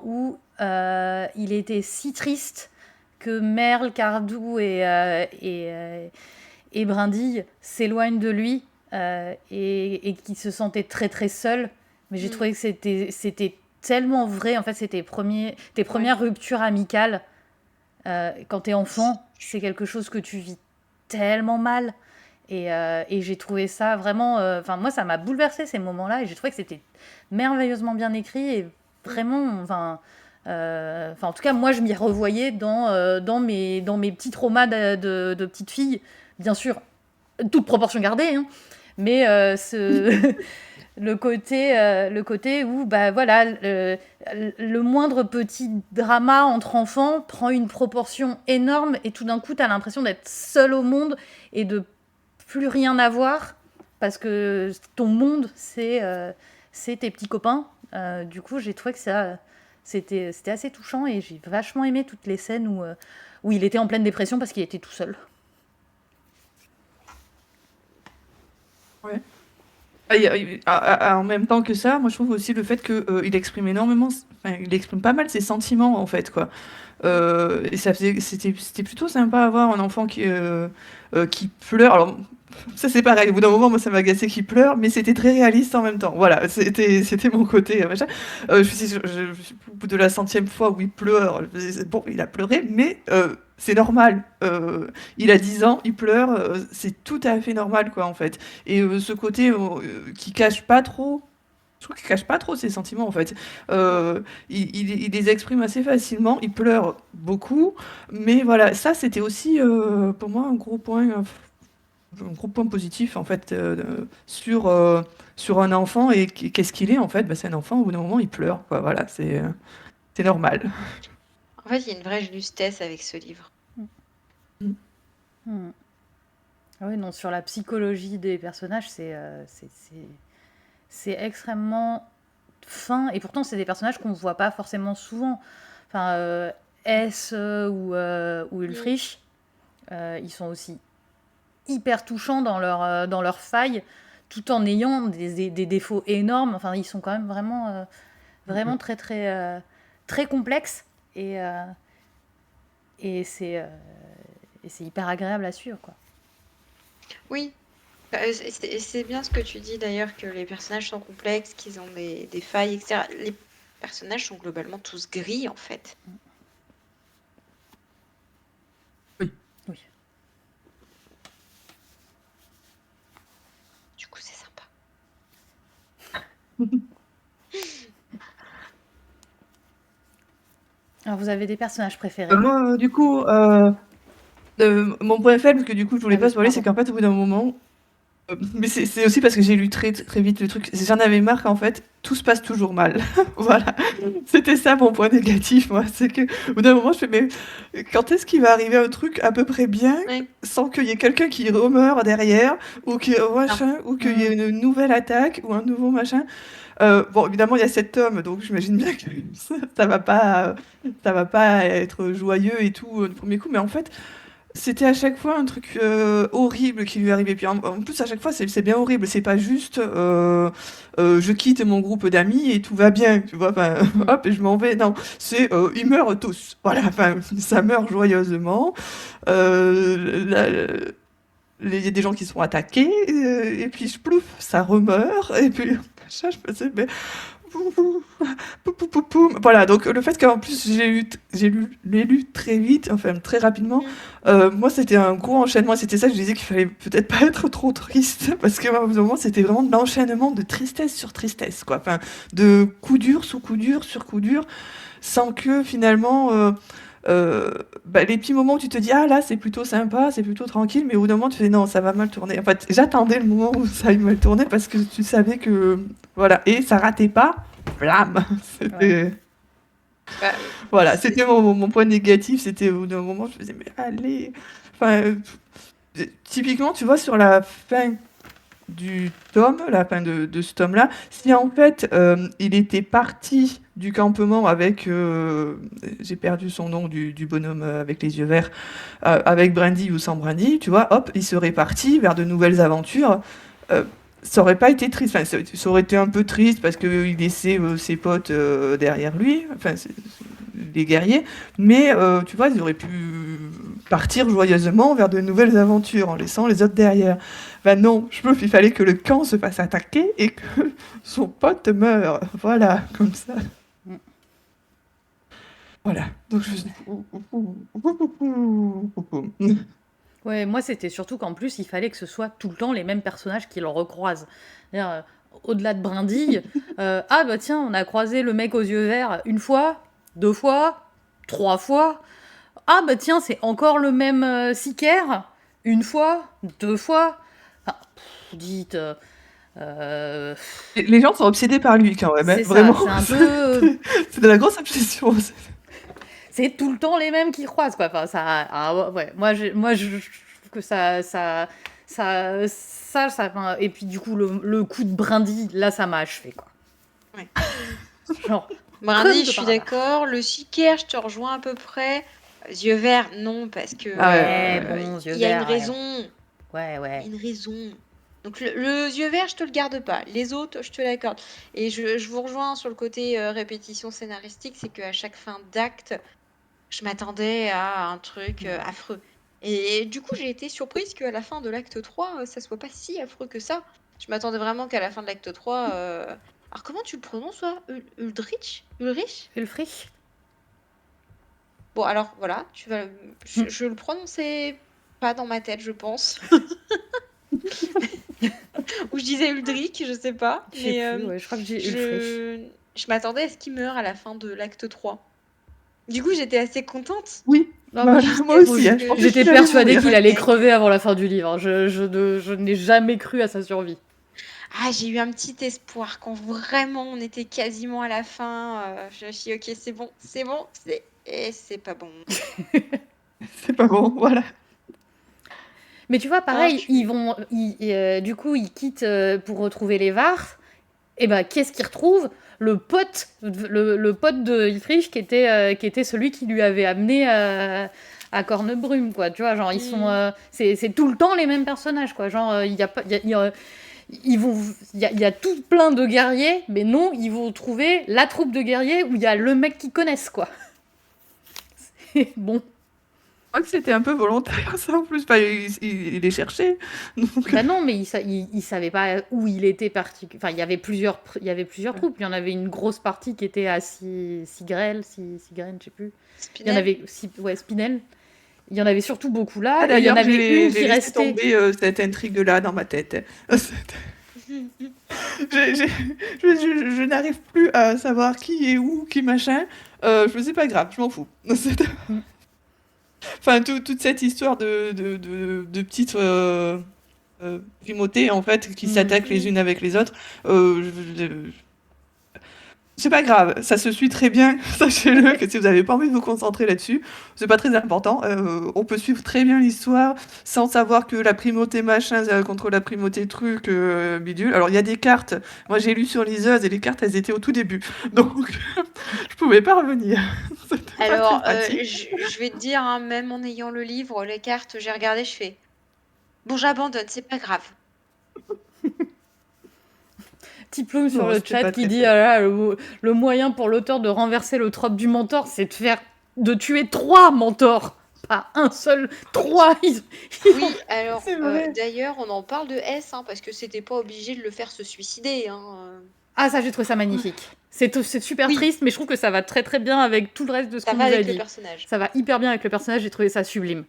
où il était si triste que Merle, Cardou et Brindille s'éloignent de lui et qu'il se sentait très très seul. Mais j'ai trouvé que c'était tellement vrai. En fait, c'était tes premières ruptures amicales. Quand t'es enfant, c'est quelque chose que tu vis tellement mal. Et j'ai trouvé ça vraiment... Enfin, moi, ça m'a bouleversé ces moments-là. Et j'ai trouvé que c'était merveilleusement bien écrit. Et vraiment... Enfin, en tout cas, moi, je m'y revoyais dans mes petits traumas de petite fille. Bien sûr, toute proportion gardée. Hein. Mais le côté où, bah voilà, le moindre petit drama entre enfants prend une proportion énorme. Et tout d'un coup, t'as l'impression d'être seul au monde et de plus rien avoir parce que ton monde c'est tes petits copains. Du coup, j'ai trouvé que c'était assez touchant et j'ai vachement aimé toutes les scènes où il était en pleine dépression parce qu'il était tout seul. Ouais. En même temps que ça, moi je trouve aussi le fait qu'il exprime énormément, enfin, il exprime pas mal ses sentiments en fait, quoi. Et c'était plutôt sympa à voir un enfant qui pleure. Alors, ça c'est pareil, au bout d'un moment, moi ça m'a agacé qu'il pleure, mais c'était très réaliste en même temps. Voilà, c'était mon côté. Machin. Au bout de la 100e fois où il pleure, je me disais, bon, il a pleuré, mais c'est normal. Il a 10 ans, il pleure, c'est tout à fait normal, quoi, en fait. Et ce côté qui cache pas trop. Je trouve qu'il cache pas trop ses sentiments en fait. Il les exprime assez facilement, il pleure beaucoup, mais voilà, ça c'était aussi pour moi un gros point positif en fait sur un enfant et qu'est-ce qu'il est en fait. Bah, c'est un enfant, au bout d'un moment il pleure, quoi. Voilà, c'est normal. En fait, il y a une vraie justesse avec ce livre. Ah oui, non, sur la psychologie des personnages, c'est extrêmement fin et pourtant c'est des personnages qu'on ne voit pas forcément souvent. Enfin, S ou Ulfrich, ils sont aussi hyper touchants dans leur faille, tout en ayant des défauts énormes. Enfin, ils sont quand même vraiment très très très complexes et c'est hyper agréable à suivre, quoi. Oui, c'est bien ce que tu dis d'ailleurs, que les personnages sont complexes, qu'ils ont des failles, etc. Les personnages sont globalement tous gris en fait. Oui. Du coup, c'est sympa. Alors, vous avez des personnages préférés? Moi, du coup, mon point faible, parce que du coup je voulais Ah pas oui, spoiler, c'est pardon. qu'en fait au bout d'un moment, Mais c'est aussi parce que j'ai lu très, très vite le truc. J'en avais marre qu'en fait, tout se passe toujours mal. Voilà. C'était ça mon point négatif, moi. C'est que, au bout d'un moment, je fais, mais quand est-ce qu'il va arriver un truc à peu près bien Ouais. sans qu'il y ait quelqu'un qui remeure derrière ou machin, ou qu'il y ait Mm. une nouvelle attaque ou un nouveau machin. Bon, évidemment, il y a cet homme, donc j'imagine bien que ça va pas être joyeux et tout du premier coup, mais en fait, c'était à chaque fois un truc horrible qui lui arrivait. Puis en plus, à chaque fois, c'est bien horrible. C'est pas juste je quitte mon groupe d'amis et tout va bien, tu vois. Enfin, Mm. hop, et je m'en vais. Non, c'est ils meurent tous. Voilà, enfin, ça meurt joyeusement. Il y a des gens qui sont attaqués, et puis plouf, ça remeurt. Et puis, ça, je me disais, mais voilà, donc le fait qu'en plus l'ai lu très vite, enfin très rapidement, Mm. moi c'était un gros enchaînement. C'était ça que je disais qu'il fallait peut-être pas être trop triste parce que moi, au bout d'un moment c'était vraiment de l'enchaînement de tristesse sur tristesse, quoi. Enfin, de coup dur sous coup dur sur coup dur, sans que finalement les petits moments où tu te dis ah là c'est plutôt sympa, c'est plutôt tranquille, mais au bout d'un moment tu fais non ça va mal tourner. En fait j'attendais le moment où ça allait mal tourner parce que tu savais que voilà, et ça ratait pas, blam. Ouais. C'était Bah, voilà, c'est c'était mon point négatif, c'était au bout d'un moment je faisais mais allez, enfin typiquement tu vois sur la fin du tome, la fin de ce tome-là, si en fait il était parti du campement avec, j'ai perdu son nom du bonhomme avec les yeux verts, avec Brandy ou sans Brandy, tu vois, hop, il serait parti vers de nouvelles aventures. euh, Ça aurait pas été triste, enfin, ça aurait été un peu triste parce qu'il laissait ses potes derrière lui, enfin, les guerriers, mais tu vois, ils auraient pu partir joyeusement vers de nouvelles aventures en laissant les autres derrière. Ben non, je trouve qu'il fallait que le camp se fasse attaquer et que son pote meure. Voilà, comme ça. Mm. Voilà. Donc je Ouais, moi c'était surtout qu'en plus il fallait que ce soit tout le temps les mêmes personnages qui le recroisent. C'est-à-dire, au-delà de Brindille, ah bah tiens, on a croisé le mec aux yeux verts une fois, deux fois, trois fois. Ah bah tiens, c'est encore le même Sicaire, une fois, deux fois. Enfin, dites, Les gens sont obsédés par lui quand même, hein. c'est ça, Vraiment. c'est un peu, C'est de la grosse obsession. c'est tout le temps les mêmes qui croisent quoi. Enfin ça, ah, ouais, moi je trouve que enfin, et puis du coup le coup de Brindille, là ça m'a achevé quoi. Ouais. Genre, Brandy, comme je de suis par hasard. d'accord. Le Sicaire, je te rejoins à peu près. Yeux verts, non, parce que Ah ouais, Ouais, bon, yeux il y a une verts, ouais. raison. Ouais, Il y a ouais. une raison. Donc le yeux vert, je te le garde pas. Les autres, je te l'accorde. Et je vous rejoins sur le côté répétition scénaristique, c'est qu'à chaque fin d'acte, je m'attendais à un truc affreux. Et du coup, j'ai été surprise qu'à la fin de l'acte 3, ça soit pas si affreux que ça. Je m'attendais vraiment qu'à la fin de l'acte 3... Alors comment tu le prononces, toi? Uldrich? Ulrich? Ulfrich. Bon, alors voilà, je le prononçais pas dans ma tête, je pense. Ou je disais Uldrich, je sais pas. Je sais Mais plus, ouais, je crois que j'ai Ulfrich. je m'attendais à ce qu'il meure à la fin de l'acte 3. Du coup, j'étais assez contente. oui. Non, Voilà, mais moi aussi, hein, je pensais j'étais qu'il allait persuadée mourir. qu'il allait crever avant la fin du livre. Je n'ai jamais cru à sa survie. Ah, j'ai eu un petit espoir quand vraiment on était quasiment à la fin. Je me suis dit, ok, c'est bon, et c'est pas bon. C'est pas bon, voilà. Mais tu vois, pareil, Alors, du coup, ils quittent pour retrouver les Vars. Et ben, qu'est-ce qu'ils retrouvent? Le pote de Ulfrich qui était celui qui lui avait amené à Cornebrume, quoi. Tu vois, genre, ils sont. C'est tout le temps les mêmes personnages, quoi. Genre, il y a pas. Il y a tout plein de guerriers, mais non, ils vont trouver la troupe de guerriers où il y a le mec qu'ils connaissent, quoi. C'est bon. Je crois que c'était un peu volontaire, ça, en plus. Enfin, il les cherchait. Donc, Bah non, mais il savait pas où il était parti. Enfin, il y avait plusieurs troupes. Il y en avait une grosse partie qui était à Sigrel, Sigrel, je sais plus. Il y en Spinel. avait, ouais, Spinel. Il y en avait surtout beaucoup là. ah, Et il y en d'ailleurs, avait une j'ai qui laissé restait. tomber cette intrigue-là dans ma tête. Je n'arrive plus à savoir qui est où, qui machin. Je me dis, c'est pas grave, je m'en fous. Enfin, toute cette histoire de petites primautés, en fait, qui Mhm. s'attaquent les unes avec les autres. C'est pas grave, ça se suit très bien, sachez-le, que si vous n'avez pas envie de vous concentrer là-dessus, c'est pas très important. On peut suivre très bien l'histoire sans savoir que la primauté machin contre la primauté truc bidule. Alors il y a des cartes, moi j'ai lu sur liseuse et les cartes elles étaient au tout début, donc je pouvais pas revenir. C'était pas très Alors, pratique. je vais te dire, hein, même en ayant le livre, les cartes, j'ai regardé, je fais bon, j'abandonne, c'est pas grave. Petit plume sur Non, le c'était chat pas qui très dit très. ah là, le moyen pour l'auteur de renverser le trope du mentor, c'est de tuer 3 mentors, pas un seul, 3. Oui, alors, C'est vrai. d'ailleurs, on en parle de S, hein, parce que c'était pas obligé de le faire se suicider, hein. Ah, ça, j'ai trouvé ça magnifique. C'est super Oui, triste, mais je trouve que ça va très très bien avec tout le reste de ce ça qu'on va nous a avec le dit. personnage. Ça va hyper bien avec le personnage, j'ai trouvé ça sublime.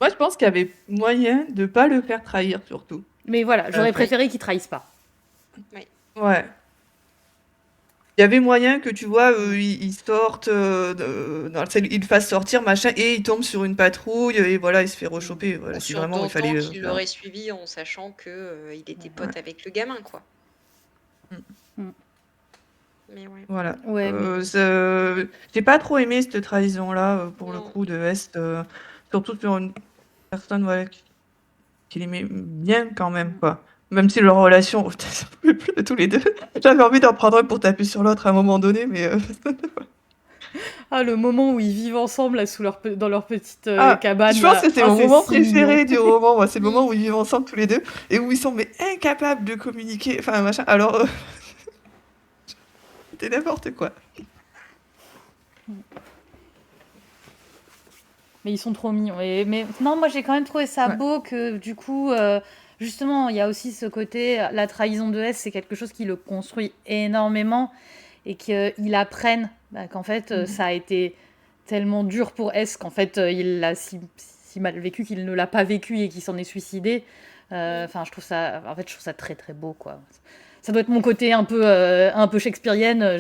Moi je pense qu'il y avait moyen de pas le faire trahir surtout. Mais voilà, j'aurais Oui. préféré qu'il trahisse pas. Oui. Ouais. Il y avait moyen que, tu vois, il sorte, il le fasse sortir, machin, et il tombe sur une patrouille, et voilà, il se fait rechoper. Voilà, Ou si sur vraiment il Dantan fallait qui faire. l'aurait suivi en sachant que il était Ouais. pote avec le gamin, quoi. Mm. Mais ouais. Voilà. Ouais, mais J'ai pas trop aimé cette trahison-là, pour le Non. coup, de Est, surtout sur une personne ouais, qui l'aimait bien quand même, quoi. Même si leur relation, putain, ça pouvait plus de tous les deux. J'avais envie d'en prendre un pour taper sur l'autre à un moment donné, mais ah, le moment où ils vivent ensemble là, dans leur petite ah, cabane je pense là, que c'est ah, mon c'est moment si mignon. préféré du roman, moi. C'est le moment Oui. où ils vivent ensemble tous les deux et où ils sont mais incapables de communiquer, enfin machin. Alors, c'était n'importe quoi. Mais ils sont trop mignons. Mais non, moi j'ai quand même trouvé ça Ouais. beau que du coup, justement, il y a aussi ce côté, la trahison de S, c'est quelque chose qui le construit énormément et qu'il apprenne qu'en fait, ça a été tellement dur pour S qu'en fait, il l'a si mal vécu qu'il ne l'a pas vécu et qu'il s'en est suicidé. Enfin, je trouve ça très très beau, quoi. Ça doit être mon côté un peu shakespearienne.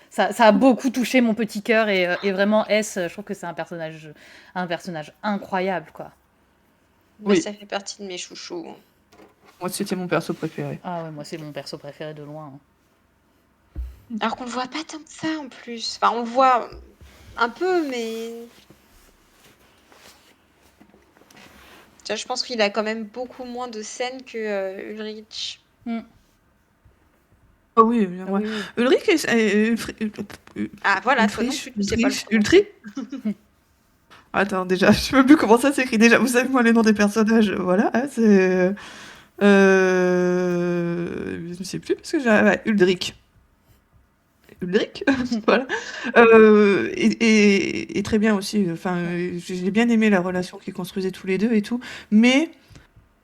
Ça a beaucoup touché mon petit cœur et vraiment S, je trouve que c'est un personnage incroyable, quoi. Bah, Oui, ça fait partie de mes chouchous. moi c'était mon perso préféré. Ah ouais, moi c'est mon perso préféré de loin, hein. Alors qu'on le voit pas tant que ça en plus. Enfin, on le voit un peu, mais tu vois, je pense qu'il a quand même beaucoup moins de scènes que Ulrich. Ah oui, évidemment. Oui, oui. Ulrich Ah voilà, toi non Ultrich, plus, tu sais pas le Ultrich, prononcer. Attends, déjà, je sais même plus comment ça s'écrit. Déjà, vous savez, moi, les noms des personnages, voilà, hein, c'est. Je ne sais plus parce que j'ai. Ouais, Uldrick. Uldrick, voilà. Et très bien aussi. Enfin, j'ai bien aimé la relation qu'ils construisaient tous les deux et tout. Mais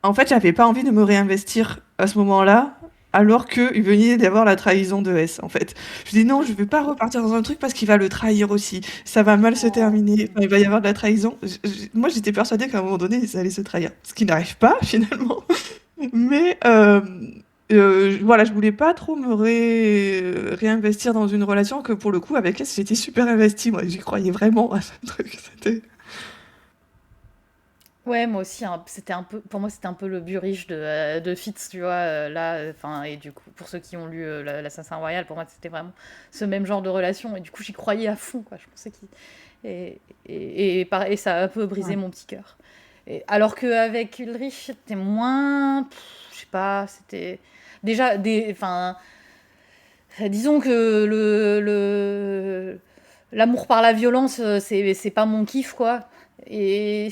en fait, j'avais pas envie de me réinvestir à ce moment-là, alors qu'il venait d'avoir la trahison de S, en fait. Je dis non, je vais pas repartir dans un truc parce qu'il va le trahir aussi. Ça va mal se terminer. Enfin, il va y avoir de la trahison. Moi, j'étais persuadée qu'à un moment donné, ils allaient se trahir. Ce qui n'arrive pas, finalement. Mais voilà, je voulais pas trop me réinvestir dans une relation que, pour le coup, avec S, j'étais super investie. Moi, j'y croyais vraiment à ce truc. C'était. Ouais, moi aussi, hein, pour moi, c'était un peu le Burriche de Fitz, tu vois, là, enfin, et du coup, pour ceux qui ont lu l'Assassin Royal, pour moi, c'était vraiment ce même genre de relation, et du coup, j'y croyais à fond, quoi, je pensais qu'il... pareil, ça a un peu brisé Ouais. mon petit cœur. Alors qu'avec Ulrich, c'était moins... je sais pas, c'était... Déjà, enfin, disons que l'amour par la violence, c'est pas mon kiff, quoi. Et,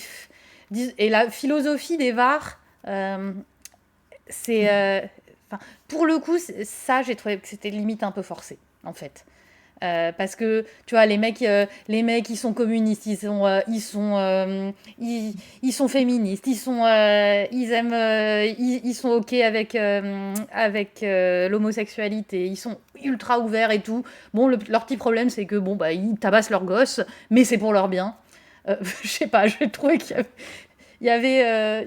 et la philosophie des VAR, c'est. Pour le coup, ça, j'ai trouvé que c'était limite un peu forcé, en fait. Parce que tu vois, les mecs, ils sont communistes, ils sont féministes, ils aiment, ils sont ok avec l'homosexualité, ils sont ultra ouverts et tout. Bon, leur petit problème, c'est que bon, bah, ils tabassent leurs gosses, mais c'est pour leur bien. Je sais pas, je trouvais qu'il y avait,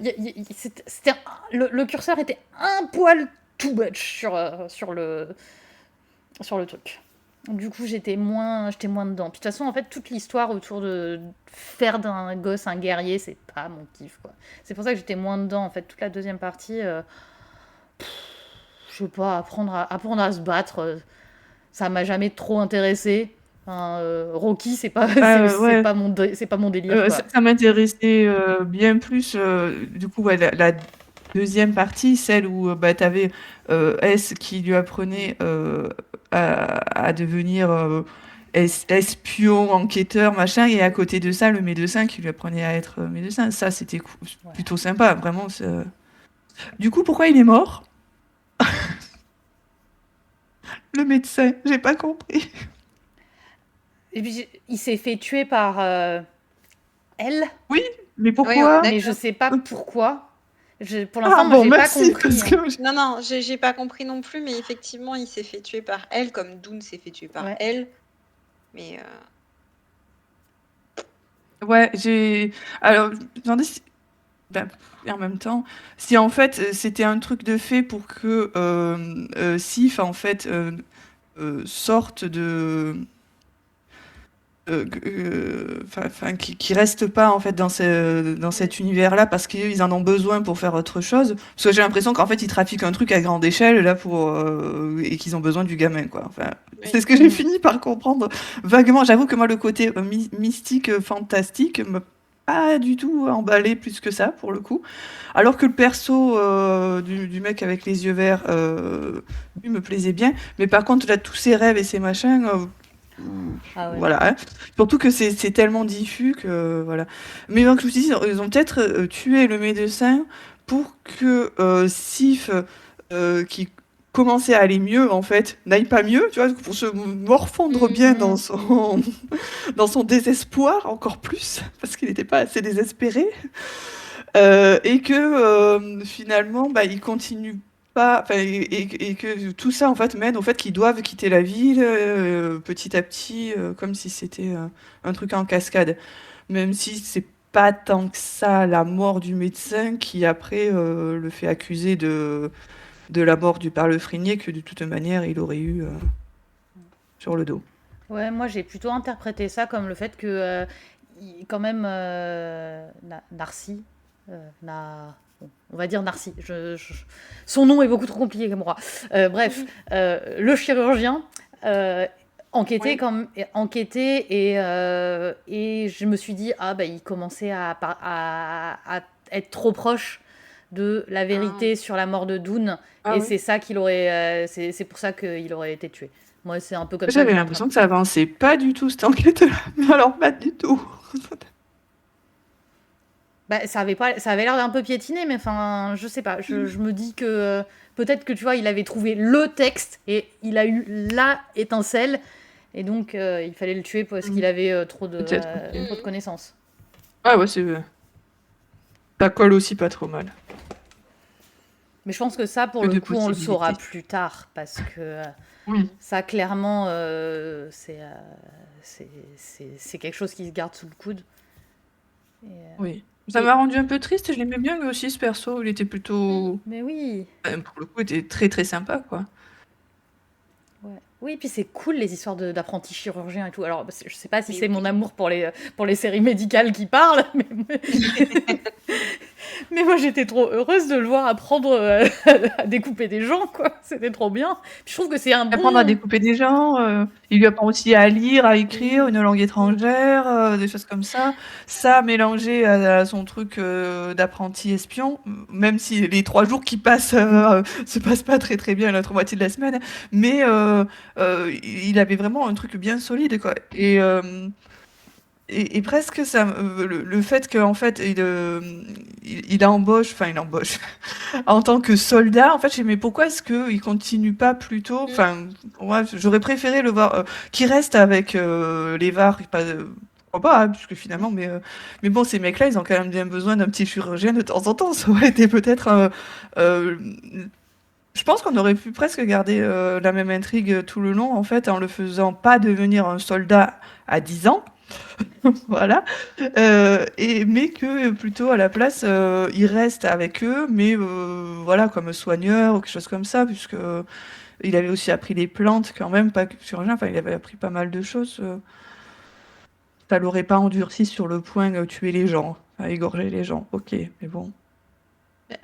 le curseur était un poil too much sur le truc. Du coup, j'étais moins dedans. Puis de toute façon, en fait, toute l'histoire autour de faire d'un gosse un guerrier, c'est pas mon kiff, quoi. C'est pour ça que j'étais moins dedans. En fait, toute la deuxième partie, je sais pas, apprendre à se battre, ça m'a jamais trop intéressé. Enfin, Rocky, Ouais, c'est pas mon délire, quoi. ça m'intéressait bien plus. Du coup, ouais, la deuxième partie, celle où bah, tu avais S qui lui apprenait à devenir espion, enquêteur, machin, et à côté de ça, le médecin qui lui apprenait à être médecin. Ça, c'était Ouais. plutôt sympa, vraiment. Du coup, pourquoi il est mort? Le médecin, j'ai pas compris. Et puis, il s'est fait tuer par elle, Oui, mais Oui, on est pourquoi? mais je d'accord. sais pas pourquoi. Pour Ah l'instant, moi, bon, j'ai pas merci, compris, parce hein. que Non, non, j'ai pas compris non plus, mais effectivement, il s'est fait tuer par elle, comme Dune s'est fait tuer par Ouais. elle. Mais ouais, Alors, je me demandais si. Ben, et en même temps, si en fait c'était un truc de fait pour que Sif en fait sorte de. Enfin, qui reste pas en fait dans cet univers-là parce qu'ils en ont besoin pour faire autre chose. Parce que j'ai l'impression qu'en fait ils trafiquent un truc à grande échelle là et qu'ils ont besoin du gamin quoi. Enfin, oui. c'est ce que j'ai Mm. fini par comprendre vaguement. J'avoue que moi le côté mystique, fantastique m'a pas du tout emballé plus que ça pour le coup. Alors que le perso du mec avec les yeux verts, lui me plaisait bien. Mais par contre là tous ses rêves et ses machins. Ah ouais, non. Voilà, hein. Surtout que c'est tellement diffus que voilà. Mais donc je me suis dit, ils ont peut-être tué le médecin pour que Sif, qui commençait à aller mieux en fait, n'aille pas mieux, tu vois, pour se morfondre bien Mm. dans son désespoir encore plus, parce qu'il n'était pas assez désespéré. Et que finalement, bah, ils continuent pas, enfin, et que tout ça en fait mène au fait qu'ils doivent quitter la ville petit à petit, comme si c'était un truc en cascade. Même si c'est pas tant que ça la mort du médecin qui après le fait accuser de la mort du parlefrinier que de toute manière il aurait eu sur le dos. Ouais, moi j'ai plutôt interprété ça comme le fait que, quand même, Narcy, bon, on va dire Narcy, son nom est beaucoup trop compliqué pour moi. Bref, le chirurgien enquêtait, Oui. enquêtait et je me suis dit, ah bah il commençait à être trop proche de la Ah. vérité sur la mort de Dune, Ah et ouais. c'est ça qu'il aurait, c'est pour ça qu'il aurait été tué. Moi, c'est un peu comme ça que J'avais j'ai l'impression que interprété. ça avançait pas du tout cette enquête-là, mais alors pas du tout. Bah, ça avait l'air d'un peu piétiné, mais enfin, je sais pas. Je me dis que peut-être que tu vois, il avait trouvé le texte et il a eu la étincelle, et donc il fallait le tuer parce qu'il Mm. avait Peut-être. trop de Mhm. connaissances. Ah ouais, ça colle aussi pas trop mal. Mais je pense que ça, pour Que le de coup, on le saura possibilités. plus tard parce que Oui, ça, clairement, c'est quelque chose qui se garde sous le coude. Et, oui. Ça et- m'a rendu un peu triste, je l'aimais bien lui aussi ce perso, il était plutôt. mais oui. Pour le coup, il était très très sympa quoi. Ouais. Oui, puis c'est cool les histoires d'apprentis chirurgiens et tout. Alors, je sais pas si Mais c'est mon oui. amour pour les séries médicales qui parlent, mais moi j'étais trop heureuse de le voir apprendre à découper des gens, quoi. C'était trop bien. Puis je trouve que c'est un Apprendre à bon. découper des gens, il lui apprend aussi à lire, à écrire Oui, une langue étrangère, des choses comme ça. Ça mélangé à son truc d'apprenti espion, même si les 3 jours qui passent se passent pas très très bien l'autre moitié de la semaine, mais il avait vraiment un truc bien solide quoi. Et presque ça, le fait qu'en fait il embauche, enfin il embauche en tant que soldat, en fait, j'ai mais pourquoi est-ce qu'il continue pas plutôt? Mm. Enfin, ouais, j'aurais préféré le voir qu'il reste avec les VAR, pas, pourquoi pas, hein, puisque finalement, mais bon, ces mecs-là, ils ont quand même bien besoin d'un petit chirurgien de temps en temps. Ça aurait été peut-être. Euh, je pense qu'on aurait pu presque garder la même intrigue tout le long, en fait, en le faisant pas devenir un soldat à 10 ans. Voilà. Mais que plutôt à la place, il reste avec eux, mais voilà, comme soigneur ou quelque chose comme ça, puisque Il avait aussi appris les plantes quand même, pas que chirurgien, enfin il avait appris pas mal de choses. Ça l'aurait pas endurci sur le point de tuer les gens, à égorger les gens. Ok, mais bon. Euh,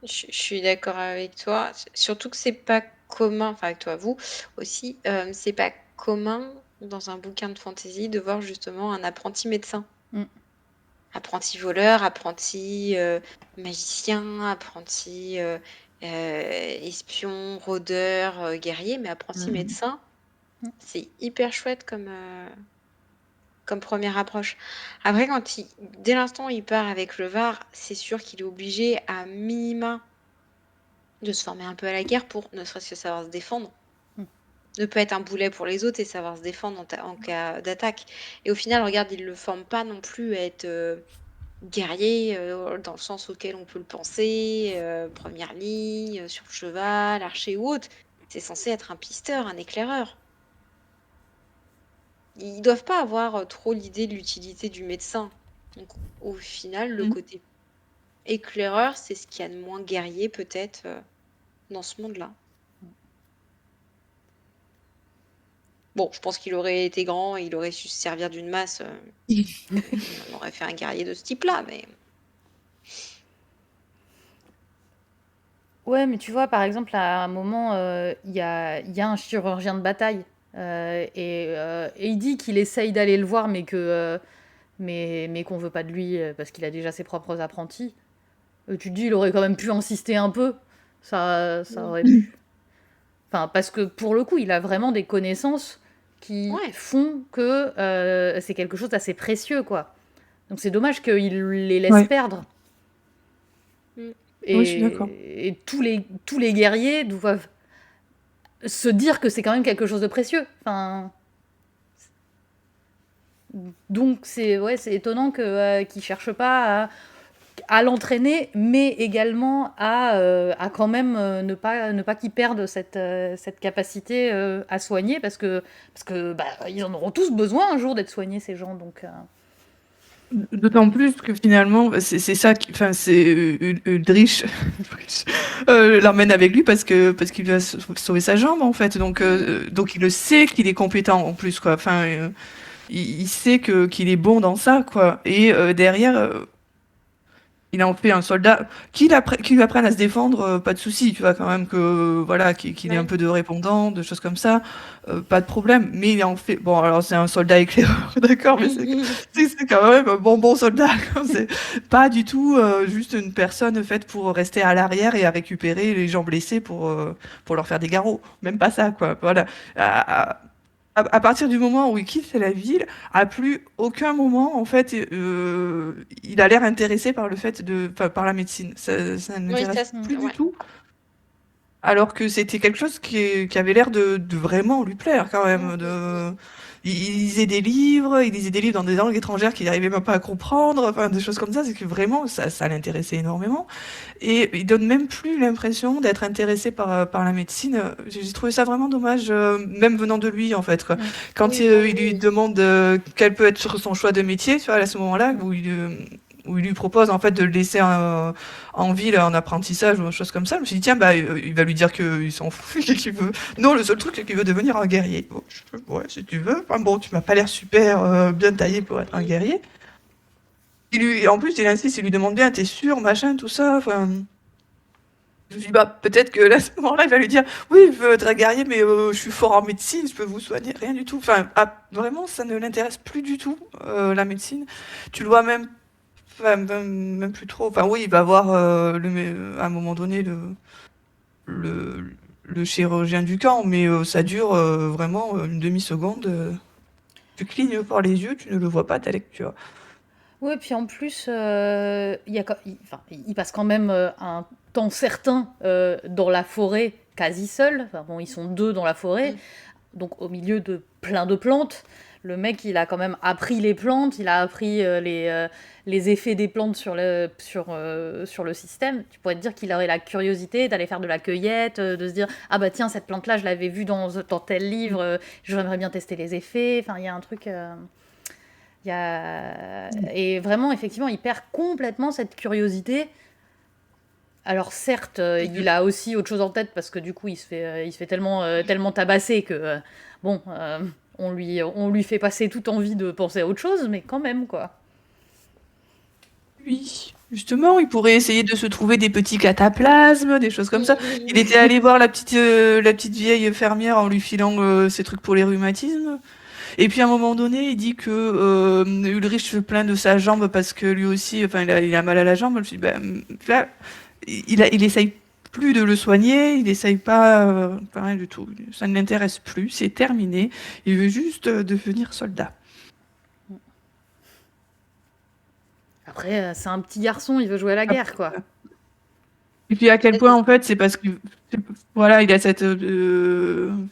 je suis d'accord avec toi. Surtout que c'est pas commun, enfin avec toi, vous aussi, c'est pas commun dans un bouquin de fantasy de voir justement un apprenti médecin. Mm. Apprenti voleur, apprenti magicien, apprenti espion, rôdeur, guerrier, mais apprenti Mhm. médecin, Mm. c'est hyper chouette comme première approche. Après, dès l'instant où il part avec le VAR, c'est sûr qu'il est obligé à minima de se former un peu à la guerre pour ne serait-ce que savoir se défendre. Mm. Ne pas être un boulet pour les autres et savoir se défendre en cas d'attaque. Et au final, regarde, il ne le forme pas non plus à être guerrier dans le sens auquel on peut le penser, première ligne, sur le cheval, archer ou autre. C'est censé être un pisteur, un éclaireur. Ils doivent pas avoir trop l'idée de l'utilité du médecin. Donc au final, le Mhm. côté éclaireur, c'est ce qu'il y a de moins guerrier peut-être dans ce monde-là. Bon, je pense qu'il aurait été grand, il aurait su se servir d'une masse, on aurait fait un guerrier de ce type-là, mais... Ouais, mais tu vois, par exemple, à un moment, il y a un chirurgien de bataille. Et il dit qu'il essaye d'aller le voir, mais qu'on veut pas de lui parce qu'il a déjà ses propres apprentis. Tu te dis, il aurait quand même pu insister un peu. Ça aurait pu. Enfin, parce que pour le coup, il a vraiment des connaissances qui Ouais. font que c'est quelque chose d'assez précieux, quoi. Donc c'est dommage qu'il les laisse Ouais, perdre. Mm. oui, je suis d'accord. Et tous les guerriers doivent se dire que c'est quand même quelque chose de précieux. Enfin, donc c'est étonnant qu'ils cherchent pas à l'entraîner, mais également à quand même ne pas qu'ils perdent cette capacité à soigner, parce que bah, ils en auront tous besoin un jour d'être soignés, ces gens. Donc, D'autant plus que finalement, c'est ça qui, enfin, c'est Uldrich l'emmène avec lui parce qu'il doit sauver sa jambe en fait. Donc il le sait qu'il est compétent en plus quoi. Enfin, il sait que qu'il est bon dans ça quoi. Et derrière, il en fait un soldat qui lui apprenne à se défendre, pas de souci, tu vois quand même que voilà qu'il ait un Ouais. peu de répondant, de choses comme ça, pas de problème. Mais il en fait bon alors c'est un soldat éclaireur, d'accord, mais c'est quand même un bon soldat. Quoi. C'est pas du tout juste une personne faite pour rester à l'arrière et à récupérer les gens blessés pour leur faire des garrots. Même pas ça quoi. Voilà. À, à partir du moment où il quitte la ville, à plus aucun moment, en fait, il a l'air intéressé par le fait enfin, par la médecine. Ça ne Oui, ça, l'intéresse plus du ouais. tout. Alors que c'était quelque chose qui avait l'air de vraiment lui plaire quand Mm, même. mm, mm. Il lisait des livres, il lisait des livres dans des langues étrangères qu'il n'arrivait même pas à comprendre, enfin des choses comme ça. C'est que vraiment, ça l'intéressait énormément. Et il donne même plus l'impression d'être intéressé par la médecine. J'ai trouvé ça vraiment dommage, même venant de lui, en fait, quoi. mm. Quand Oui, non, il lui oui. demande quel peut être son choix de métier, tu vois, à ce moment-là, où il lui propose, en fait, de le laisser en ville en apprentissage ou une chose comme ça, je me suis dit, tiens, bah, il va lui dire qu'il s'en fout, qu'il veut... Non, le seul truc, c'est qu'il veut devenir un guerrier. Bon, ouais, si tu veux. Enfin, bon, tu m'as pas l'air super bien taillé pour être un Mm. guerrier. En plus, il insiste, il lui demande bien, t'es sûr, machin, tout ça, enfin... Je me suis dit, bah, peut-être que là, à ce moment-là, il va lui dire, oui, je veux être un guerrier, mais je suis fort en médecine, je peux vous soigner, rien du tout. Enfin, vraiment, ça ne l'intéresse plus du tout, la médecine. Tu le vois même, enfin, même plus trop. Enfin, oui, il va voir à un moment donné le, le chirurgien du camp, mais ça dure vraiment une demi-seconde. Tu clignes par les yeux, tu ne le vois pas, ta lecture. Ouais, puis en plus, enfin, il passe quand même un temps certain dans la forêt, quasi seul. Enfin, bon, ils sont deux dans la forêt, Mm. donc au milieu de plein de plantes. Le mec, il a quand même appris les plantes, il a appris les effets des plantes sur le système. Tu pourrais te dire qu'il aurait la curiosité d'aller faire de la cueillette, de se dire ah bah tiens, cette plante-là, je l'avais vue dans tel livre, j'aimerais bien tester les effets. Enfin, il y a un truc. Et vraiment, effectivement, il perd complètement cette curiosité Alors certes, il a aussi autre chose en tête parce que du coup, il se fait tellement tabasser que bon, on lui fait passer toute envie de penser à autre chose, mais quand même quoi. Oui, justement, il pourrait essayer de se trouver des petits cataplasmes, des choses comme ça. Il était allé voir la petite vieille fermière en lui filant ses trucs pour les rhumatismes. Et puis à un moment donné, il dit que Ulrich se plaint de sa jambe parce que lui aussi, enfin, il a mal à la jambe. Je me suis dit, ben, là, il essaye plus de le soigner, il essaye pas rien du tout. Ça ne l'intéresse plus, c'est terminé. Il veut juste devenir soldat. Après, c'est un petit garçon, il veut jouer à la guerre quoi. Et puis à quel point, en fait, c'est parce que voilà, il a cette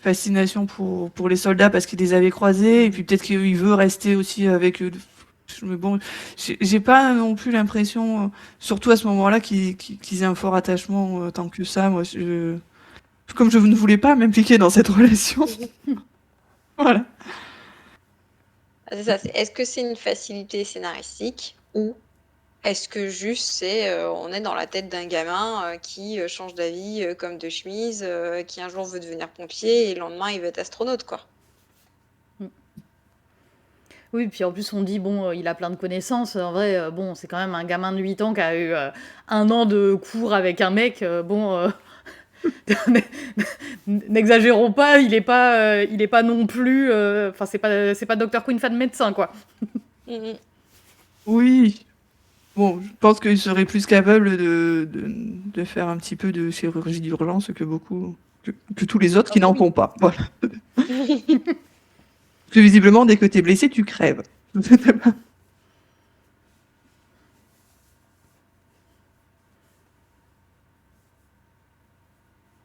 fascination pour les soldats parce qu'il les avait croisés, et puis peut-être qu'il veut rester aussi avec eux. Mais bon, j'ai pas non plus l'impression, surtout à ce moment-là, qu'ils aient un fort attachement tant que ça. Moi, comme je ne voulais pas m'impliquer dans cette relation. Voilà. Ah, c'est ça, est-ce que c'est une facilité scénaristique ou est-ce que juste on est dans la tête d'un gamin qui change d'avis comme de chemise, qui un jour veut devenir pompier et le lendemain il veut être astronaute, quoi. Oui, puis en plus on dit, bon, il a plein de connaissances. En vrai, bon, c'est quand même un gamin de 8 ans qui a eu 1 an de cours avec un mec. Bon, n'exagérons pas, il est pas non plus... Enfin, c'est pas Dr. Queen fan médecin, quoi. Mhm. Oui. Bon, je pense qu'il serait plus capable de faire un petit peu de chirurgie d'urgence que que tous les autres qui n'en font pas. Voilà. Parce que visiblement, dès que t'es blessé, tu crèves.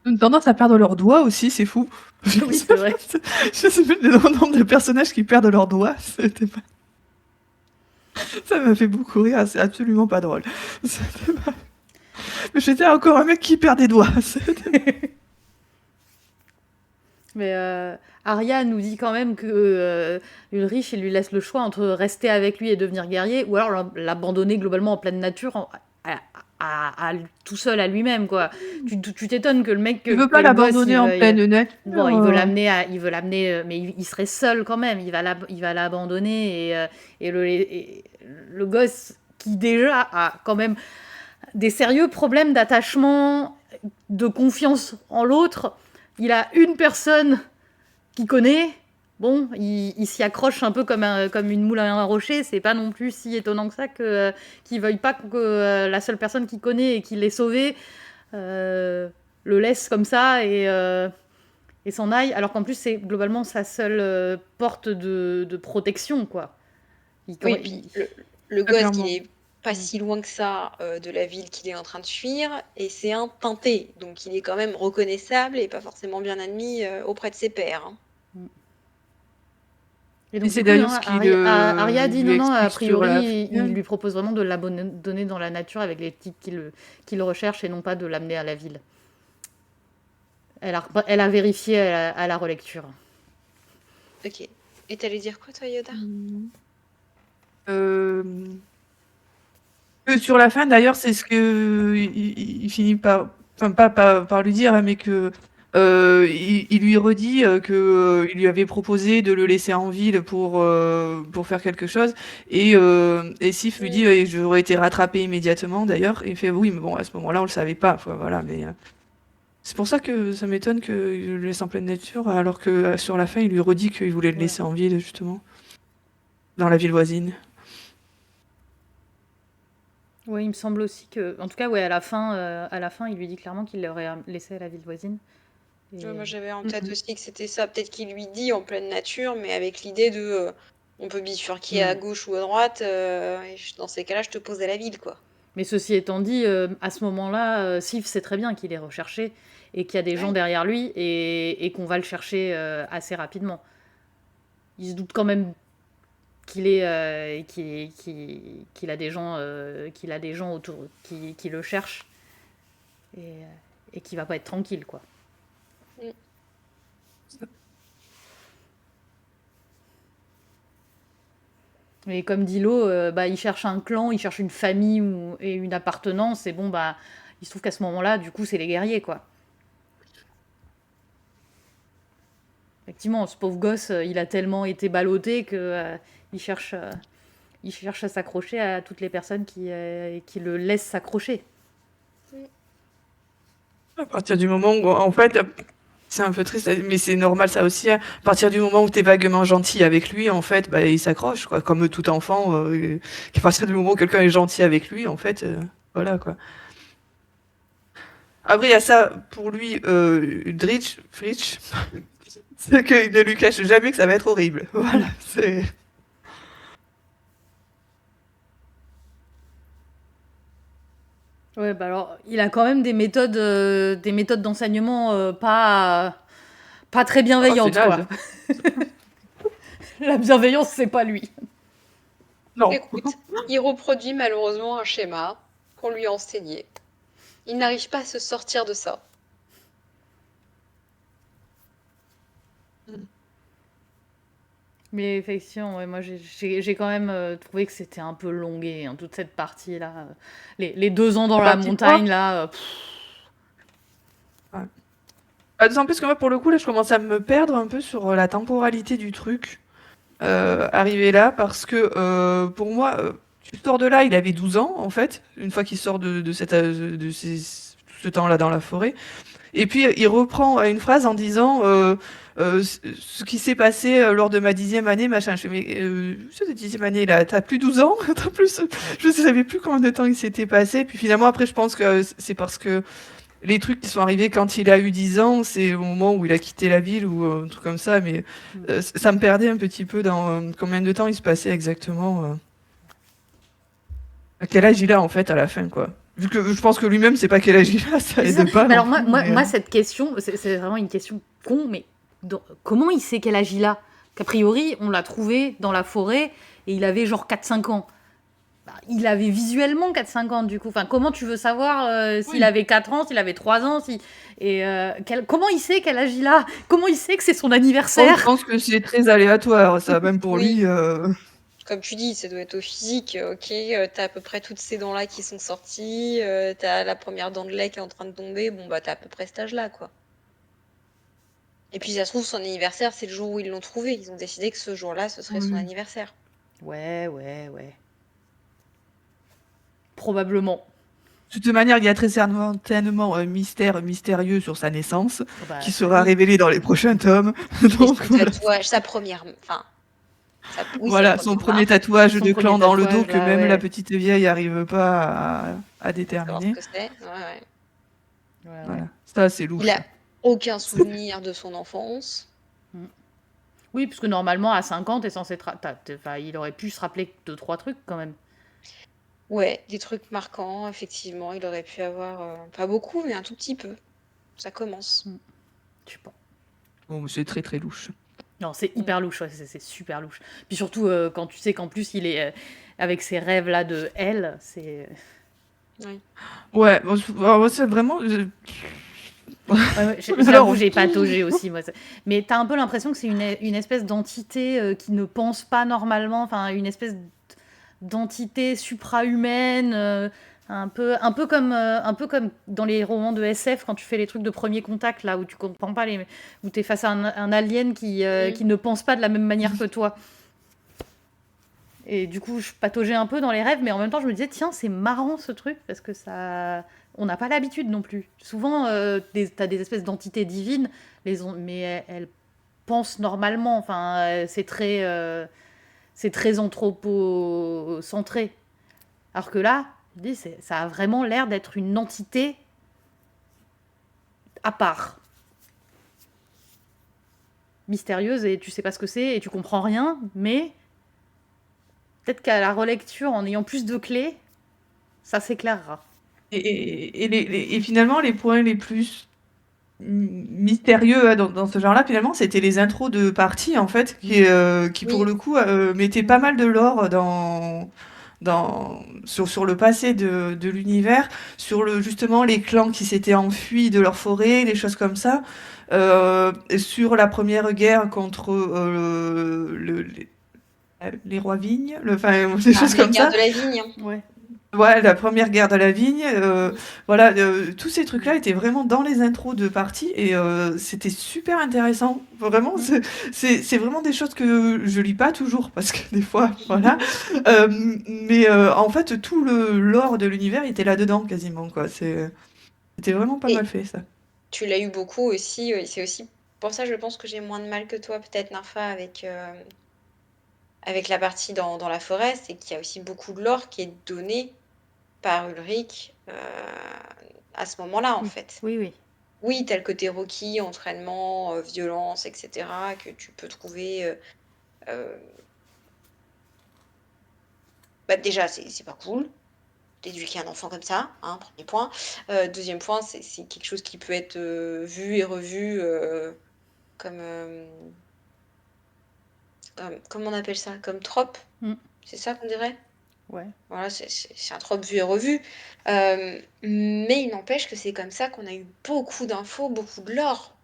Une tendance à perdre leurs doigts aussi, c'est fou. Oui, c'est vrai. Je sais plus le nombre de personnages qui perdent leurs doigts. Ça m'a fait beaucoup rire, c'est absolument pas drôle. Mais j'étais encore un mec qui perd des doigts. Mais Arya nous dit quand même que Ulrich, il lui laisse le choix entre rester avec lui et devenir guerrier, ou alors l'abandonner globalement en pleine nature, tout seul à lui-même, quoi. Tu t'étonnes que le mec... Tu veux pas l'abandonner en pleine nature. Bon, il veut l'amener, mais il serait seul quand même. Il va l'abandonner et le gosse qui déjà a quand même des sérieux problèmes d'attachement, de confiance en l'autre. Il a une personne qu'il connaît. Bon, il s'y accroche un peu comme une moule à un rocher. C'est pas non plus si étonnant que ça qu'il veuille pas que la seule personne qu'il connaît et qui l'ait sauvé le laisse comme ça et s'en aille. Alors qu'en plus, c'est globalement sa seule porte de protection, quoi. Oui, puis le gosse, Clairement. il est pas si loin que ça de la ville qu'il est en train de fuir, et c'est un teinté, donc il est quand même reconnaissable et pas forcément bien admis auprès de ses pairs, hein. Et donc, c'est du coup, Dalos qui Arya dit lui non, a explique sur la priori, il finale. lui propose vraiment de l'abandonner dans la nature avec les types qui le recherchent et non pas de l'amener à la ville. Elle a vérifié à la relecture. Ok. Et t'allais dire quoi, toi, Yoda? Sur la fin, d'ailleurs, c'est ce que il finit par, enfin pas par lui dire, hein, mais que il lui redit que il lui avait proposé de le laisser en ville pour faire quelque chose, et Sif lui dit j'aurais été rattrapé immédiatement d'ailleurs, et il fait oui, mais bon, à ce moment-là on le savait pas, quoi, voilà, mais c'est pour ça que ça m'étonne qu'il le laisse en pleine nature alors que sur la fin il lui redit qu'il voulait le laisser en ville, justement, dans la ville voisine. Oui, il me semble aussi que, en tout cas, ouais, à la fin, il lui dit clairement qu'il l'aurait laissé à la ville voisine. Et... Moi, j'avais en tête aussi que c'était ça. Peut-être qu'il lui dit en pleine nature, mais avec l'idée de on peut bifurquer à gauche ou à droite. Et dans ces cas-là, je te pose à la ville, quoi. Mais ceci étant dit, à ce moment-là, Sif sait très bien qu'il est recherché et qu'il y a des gens derrière lui et qu'on va le chercher assez rapidement. Il se doute quand même qu'il a des gens autour qui le cherchent et qu'il va pas être tranquille, quoi. Et comme dit Lo, il cherche un clan, il cherche une famille et une appartenance, et bon, bah, il se trouve qu'à ce moment-là, du coup, c'est les guerriers, quoi. Effectivement, ce pauvre gosse, il a tellement été ballotté que il cherche, euh, il cherche à s'accrocher à toutes les personnes qui le laissent s'accrocher. À partir du moment où, en fait, c'est un peu triste, mais c'est normal ça aussi, hein. À partir du moment où t'es vaguement gentil avec lui, en fait, bah, il s'accroche, quoi. Comme tout enfant, à partir du moment où quelqu'un est gentil avec lui, en fait, voilà, quoi. Après, il y a ça, pour lui, Fritsch, c'est qu'il ne lui cache jamais que ça va être horrible. Voilà, c'est... Ouais, bah alors, il a quand même des méthodes d'enseignement pas très Oh, c'est bienveillantes, naze. quoi. La bienveillance, c'est pas lui. Non. Écoute, il reproduit malheureusement un schéma qu'on lui a enseigné. Il n'arrive pas à se sortir de ça. Mais effectivement, ouais, moi j'ai quand même trouvé que c'était un peu longué, hein, toute cette partie-là. Les 2 ans dans la Partie montagne, quoi là. D'autant plus que moi, pour le coup, là, je commence à me perdre un peu sur la temporalité du truc. Arrivé là, parce que pour moi, tu sors de là, il avait 12 ans, en fait, une fois qu'il sort de ce temps-là dans la forêt. Et puis, il reprend une phrase en disant ce qui s'est passé lors de ma 10e année, machin. Je fais, mais cette 10e année, là, t'as plus 12 ans? T'as plus... Je ne savais plus combien de temps il s'était passé. Puis finalement, après, je pense que c'est parce que les trucs qui sont arrivés quand il a eu 10 ans, c'est au moment où il a quitté la ville ou un truc comme ça, mais ça me perdait un petit peu dans combien de temps il se passait exactement. À quel âge il a en fait à la fin, quoi. Vu que je pense que lui-même sait pas quel âge il a, ça C'est ça. aide pas Mais non alors moi, plus, moi, mais, moi, cette question, c'est vraiment une question con, mais comment il sait quel âge il a? Qu'a priori, on l'a trouvé dans la forêt et il avait genre 4-5 ans. Bah, il avait visuellement 4-5 ans, du coup. Enfin, comment tu veux savoir s'il Oui. avait 4 ans, s'il avait 3 ans et comment il sait quel âge il a? Comment il sait que c'est son je anniversaire? pense que c'est très aléatoire, ça, même pour Oui. lui. Comme tu dis, ça doit être au physique. Ok, t'as à peu près toutes ces dents-là qui sont sorties. T'as la première dent de lait qui est en train de tomber. Bon, bah, t'as à peu près cet âge-là, quoi. Et puis, ça se trouve, son anniversaire, c'est le jour où ils l'ont trouvé. Ils ont décidé que ce jour-là, ce serait son Oui. anniversaire. Ouais. Probablement. De toute manière, il y a très certainement un mystère mystérieux sur sa naissance Oh, bah, qui sera oui. révélé dans les prochains tomes. Et Donc, son voilà. tatouage, sa première. Enfin, oui, Voilà, sa son première premier marque. tatouage Son de premier clan dans le dos tatouage, que là, même la ouais. petite vieille arrive pas à Savoir ce déterminer. que c'est. Ouais. Ouais. Voilà, ça c'est Il louche. a aucun souvenir de son enfance. Oui, parce que normalement, à 5 ans, t'es censé il aurait pu se rappeler 2-3 trucs quand même. Ouais, des trucs marquants, effectivement. Il aurait pu avoir, pas beaucoup, mais un tout petit peu. Ça commence. Je sais pas. Bon, c'est très très louche. Non, c'est hyper louche, ouais, c'est super louche. Puis surtout, quand tu sais qu'en plus, il est avec ses rêves-là de elle, c'est... Oui. Ouais, bon, moi, c'est vraiment. Ouais, j'avoue, Alors, j'ai pataugé aussi, moi. Mais t'as un peu l'impression que c'est une espèce d'entité qui ne pense pas normalement, enfin, une espèce d'entité supra-humaine, un peu comme dans les romans de SF, quand tu fais les trucs de premier contact, là, où tu comprends pas où t'es face à un alien qui ne pense pas de la même manière que toi. Et du coup, je pataugeais un peu dans les rêves, mais en même temps, je me disais, tiens, c'est marrant ce truc, parce que ça... On n'a pas l'habitude non plus. Souvent, t'as des espèces d'entités divines, mais elles pensent normalement. Enfin, c'est très anthropocentré. Alors que là, je dis, ça a vraiment l'air d'être une entité à part. Mystérieuse, et tu sais pas ce que c'est, et tu comprends rien, mais peut-être qu'à la relecture, en ayant plus de clés, ça s'éclairera. Et finalement, les points les plus mystérieux dans ce genre-là, finalement, c'était les intros de parties, en fait, qui pour Oui. le coup, mettaient pas mal de lore sur le passé de l'univers, sur justement les clans qui s'étaient enfuis de leur forêt, des choses comme ça, sur la première guerre contre les rois vignes, enfin, des choses Les comme guerres ça. de la vigne. Ouais. Ouais, la première guerre de la vigne, voilà, tous ces trucs-là étaient vraiment dans les intros de parties et c'était super intéressant. Vraiment, Mm. c'est vraiment des choses que je lis pas toujours parce que des fois, voilà. Mais en fait, tout le lore de l'univers était là-dedans quasiment, quoi. C'était vraiment pas mal Et fait, ça. tu l'as eu beaucoup aussi, c'est aussi pour ça, je pense que j'ai moins de mal que toi, peut-être, Narfa, avec la partie dans la forêt, c'est qu'il y a aussi beaucoup de lore qui est donné par Ulrich à ce moment-là, en Oui, fait. oui, oui. Oui, t'as le côté Rocky, entraînement, violence, etc., que tu peux trouver. Bah, déjà, c'est pas cool d'éduquer un enfant comme ça, hein, premier point. Deuxième point, c'est quelque chose qui peut être vu et revu comme. Comment on appelle ça? Comme trope? Mm. C'est ça qu'on dirait? Ouais. Voilà, c'est un trope vu et revu. Mais il n'empêche que c'est comme ça qu'on a eu beaucoup d'infos, beaucoup de lore.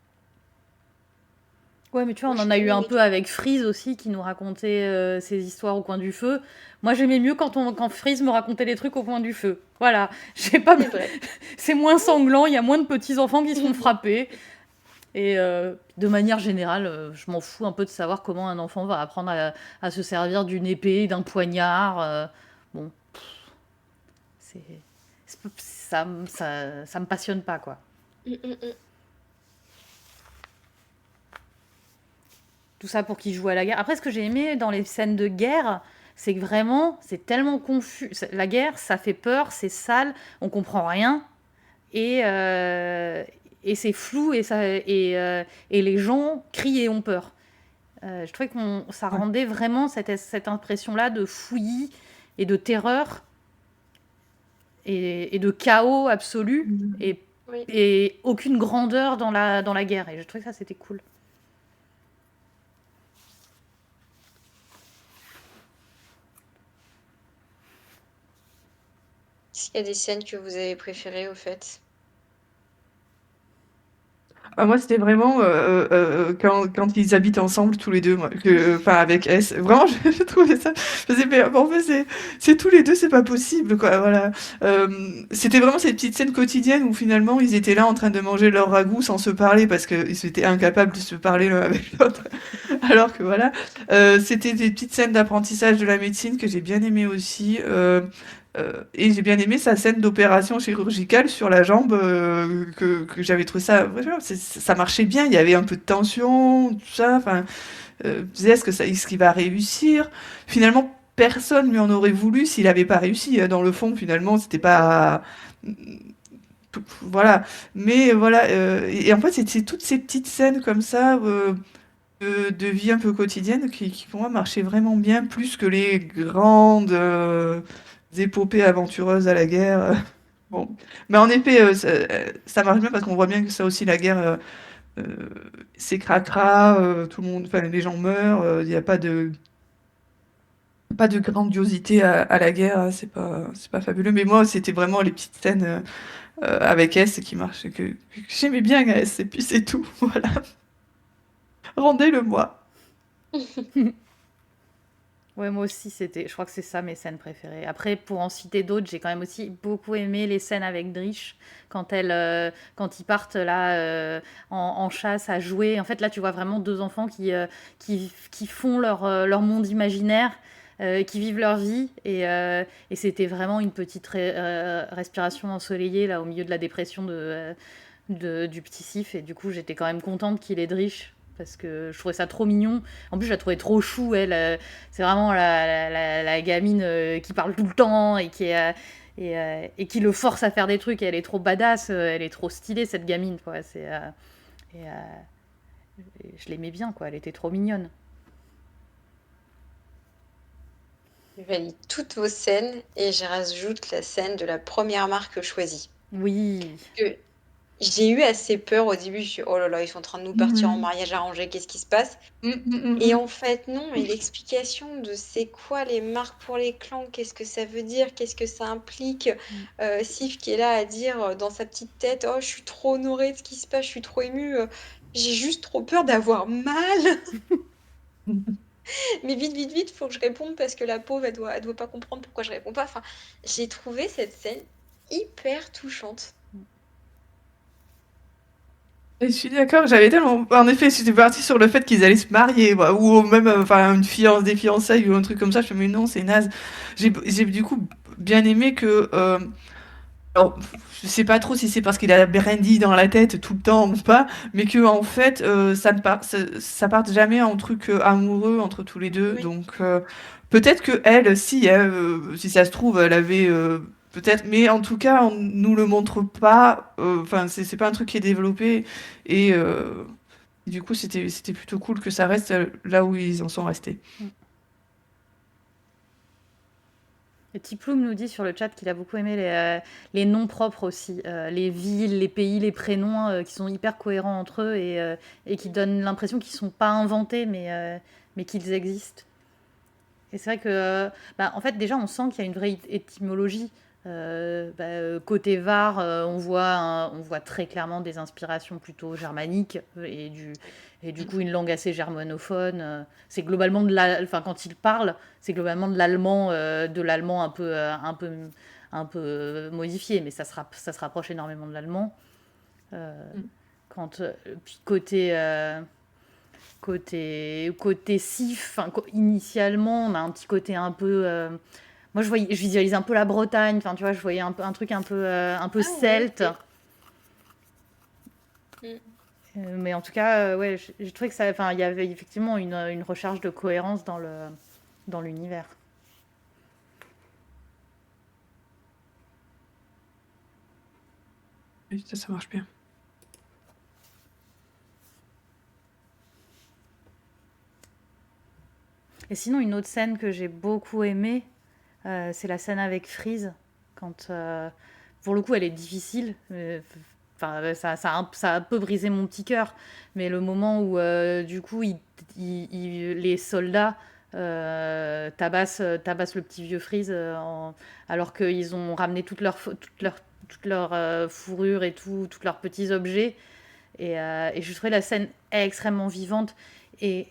Ouais, mais tu vois, Moi, on je en suis a comme eu un peu Ulrich. avec Freeze aussi, qui nous racontait ses histoires au coin du feu. Moi, j'aimais mieux quand Freeze me racontait des trucs au coin du feu. Voilà, j'ai pas, C'est vrai. c'est moins sanglant, il y a moins de petits enfants qui se font frapper. Et de manière générale, je m'en fous un peu de savoir comment un enfant va apprendre à se servir d'une épée, d'un poignard. Bon, c'est, ça me passionne pas, quoi. Mm, mm, mm. Tout ça pour qu'ils jouent à la guerre. Après, ce que j'ai aimé dans les scènes de guerre, c'est que vraiment, c'est tellement confus. La guerre, ça fait peur, c'est sale, on comprend rien. Et, c'est flou et les gens crient et ont peur. Je trouvais que ça Ouais. rendait vraiment cette impression-là de fouillis et de terreur et de chaos absolu et, Oui. et aucune grandeur dans la guerre. Et je trouvais que ça, c'était cool. Est-ce qu'il y a des scènes que vous avez préférées, au fait? Ah, moi, c'était vraiment quand ils habitent ensemble, tous les deux, moi, enfin, avec S. Vraiment, j'ai trouvé ça. Je me disais, mais en fait, c'est tous les deux, c'est pas possible, quoi. Voilà. C'était vraiment ces petites scènes quotidiennes où finalement, ils étaient là en train de manger leur ragoût sans se parler parce qu'ils étaient incapables de se parler l'un avec l'autre. Alors que voilà. C'était des petites scènes d'apprentissage de la médecine que j'ai bien aimé aussi. Et j'ai bien aimé sa scène d'opération chirurgicale sur la jambe, que j'avais trouvé ça, vraiment, ça marchait bien, il y avait un peu de tension, tout ça, enfin, je me disais, est-ce qu'il va réussir? Finalement, personne lui en aurait voulu s'il n'avait pas réussi, hein. Dans le fond, finalement, c'était pas... Voilà. Mais voilà, et en fait, c'est toutes ces petites scènes comme ça, de vie un peu quotidienne qui, pour moi, marchaient vraiment bien, plus que les grandes épopées aventureuses à la guerre. Bon. Mais en effet, ça marche bien parce qu'on voit bien que ça aussi, la guerre, euh, c'est cracra, tout le monde, enfin, les gens meurent, il n'y a pas de grandiosité à la guerre, hein, c'est pas fabuleux. Mais moi, c'était vraiment les petites scènes avec S qui marchaient, que j'aimais bien S, et puis c'est tout. Voilà. Rendez-le-moi. Ouais, moi aussi, je crois que c'est ça mes scènes préférées. Après, pour en citer d'autres, j'ai quand même aussi beaucoup aimé les scènes avec Drish quand ils partent là en chasse à jouer. En fait, là, tu vois vraiment deux enfants qui font leur monde imaginaire, qui vivent leur vie. Et c'était vraiment une petite respiration ensoleillée là au milieu de la dépression du petit Sif. Et du coup, j'étais quand même contente qu'il ait Drish parce que je trouvais ça trop mignon. En plus, je la trouvais trop chou, elle. C'est vraiment la gamine qui parle tout le temps et qui le force à faire des trucs. Et elle est trop badass, elle est trop stylée, cette gamine, quoi. Et, je l'aimais bien, quoi. Elle était trop mignonne. Je valide toutes vos scènes et je rajoute la scène de la première marque choisie. Oui. Que j'ai eu assez peur au début. Je suis, oh là là, ils sont en train de nous partir en mariage arrangé, qu'est-ce qui se passe? Et en fait, non, et l'explication de c'est quoi les marques pour les clans, qu'est-ce que ça veut dire, qu'est-ce que ça implique, Sif qui est là à dire dans sa petite tête, oh, je suis trop honorée de ce qui se passe, je suis trop émue, j'ai juste trop peur d'avoir mal. Mais vite, vite, vite, faut que je réponde parce que la pauvre, elle doit pas comprendre pourquoi je réponds pas. Enfin, j'ai trouvé cette scène hyper touchante. Et je suis d'accord, j'avais tellement. En effet, j'étais partie sur le fait qu'ils allaient se marier, moi, ou même enfin, des fiançailles ou un truc comme ça. Je fais, mais non, c'est naze. J'ai du coup bien aimé que. Alors, je sais pas trop si c'est parce qu'il a Brandy dans la tête tout le temps ou pas, mais que en fait, ça parte jamais en truc amoureux entre tous les deux. Oui. Donc, peut-être que elle, si, hein, si ça se trouve, elle avait peut-être, mais en tout cas, on nous le montre pas. Enfin, c'est pas un truc qui est développé, et du coup, c'était plutôt cool que ça reste là où ils en sont restés. Et Tiploum nous dit sur le chat qu'il a beaucoup aimé les noms propres aussi, les villes, les pays, les prénoms qui sont hyper cohérents entre eux et qui donnent l'impression qu'ils ne sont pas inventés mais qu'ils existent. Et c'est vrai que, en fait, déjà, on sent qu'il y a une vraie étymologie. Côté Var, on voit très clairement des inspirations plutôt germaniques et du coup une langue assez germanophone. C'est globalement enfin, quand il parle, c'est globalement de l'allemand un peu modifié, mais ça se rapproche énormément de l'allemand. Puis côté sif, initialement, on a un petit côté un peu. Moi, je visualise un peu la Bretagne. Enfin, tu vois, je voyais un truc un peu celte. Oui. Mais en tout cas, ouais, j'ai trouvé que il y avait effectivement une recherche de cohérence dans l'univers. Oui, ça marche bien. Et sinon, une autre scène que j'ai beaucoup aimée, c'est la scène avec Freeze. Quand, pour le coup, elle est difficile. Ça a un peu brisé mon petit cœur. Mais le moment où, du coup, les soldats tabassent le petit vieux Freeze alors qu'ils ont ramené toute leur fourrure et tous leurs petits objets. Et je trouvais la scène extrêmement vivante. Et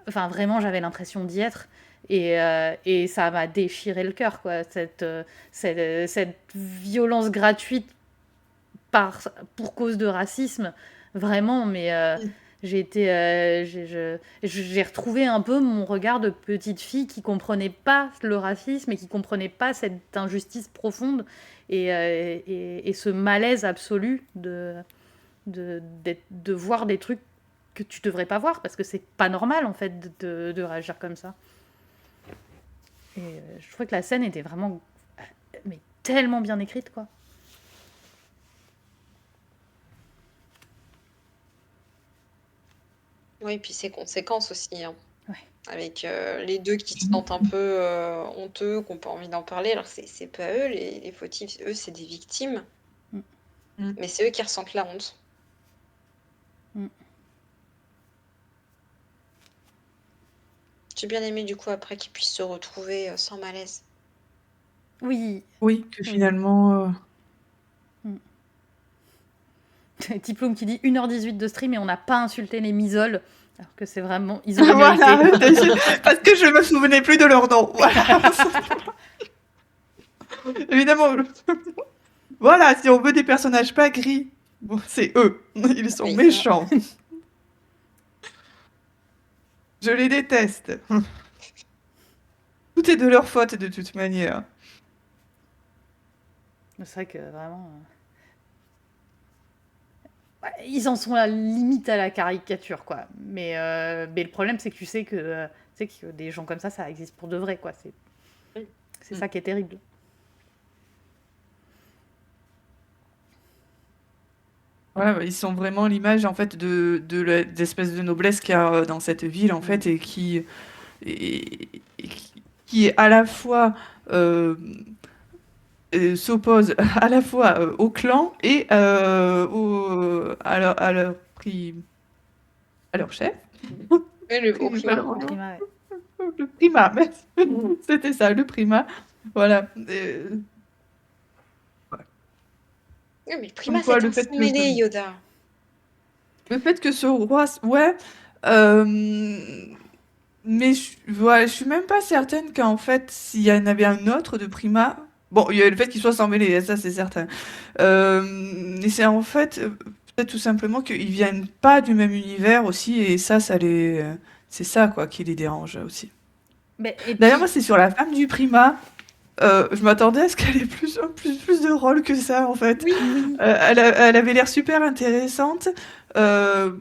enfin, vraiment, j'avais l'impression d'y être. Et ça m'a déchiré le cœur, quoi. Cette violence gratuite pour cause de racisme, vraiment. Mais j'ai retrouvé un peu mon regard de petite fille qui comprenait pas le racisme et qui comprenait pas cette injustice profonde et ce malaise absolu de voir des trucs que tu devrais pas voir parce que c'est pas normal en fait de réagir comme ça. Et je trouvais que la scène était vraiment mais tellement bien écrite, quoi. Oui, puis ses conséquences aussi, hein. Ouais. Avec les deux qui se sentent un peu honteux, qui n'ont pas envie d'en parler. Alors, c'est pas eux les fautifs, eux, c'est des victimes. Mais c'est eux qui ressentent la honte. J'ai bien aimé, du coup, après qu'ils puissent se retrouver sans malaise. Oui. Oui, que finalement. Tiploum qui dit 1h18 de stream et on n'a pas insulté les misoles. Alors que c'est vraiment. Ils ont Voilà, parce que je me souvenais plus de leur nom. Voilà. Évidemment. Voilà, si on veut des personnages pas gris, bon, c'est eux. Ils sont méchants. Je les déteste. Tout est de leur faute de toute manière. C'est vrai que vraiment. Ils en sont à la limite à la caricature, quoi. Mais le problème, c'est que tu sais que des gens comme ça existe pour de vrai, quoi. C'est ça qui est terrible. Voilà, ils sont vraiment l'image en fait d'espèce de noblesse qu'il y a dans cette ville en fait et qui est à la fois s'oppose à la fois au clan et à leur chef. Au primat. Le primat, merci. C'était ça, le primat. Voilà. Oui, mais le primat, c'est un sang mêlé, Yoda. Le fait que ce roi... Ouais. Mais voilà, je suis même pas certaine qu'en fait, s'il y en avait un autre de Prima, bon, il y a le fait qu'il soit sans mêlée, ça c'est certain. Mais c'est en fait peut-être tout simplement qu'ils viennent pas du même univers aussi, et ça c'est ça quoi qui les dérange aussi. Mais, et D'ailleurs, moi, puis, c'est sur la femme du Prima. Je m'attendais à ce qu'elle ait plus de rôle que ça, en fait. Oui, oui, Elle avait l'air super intéressante, euh,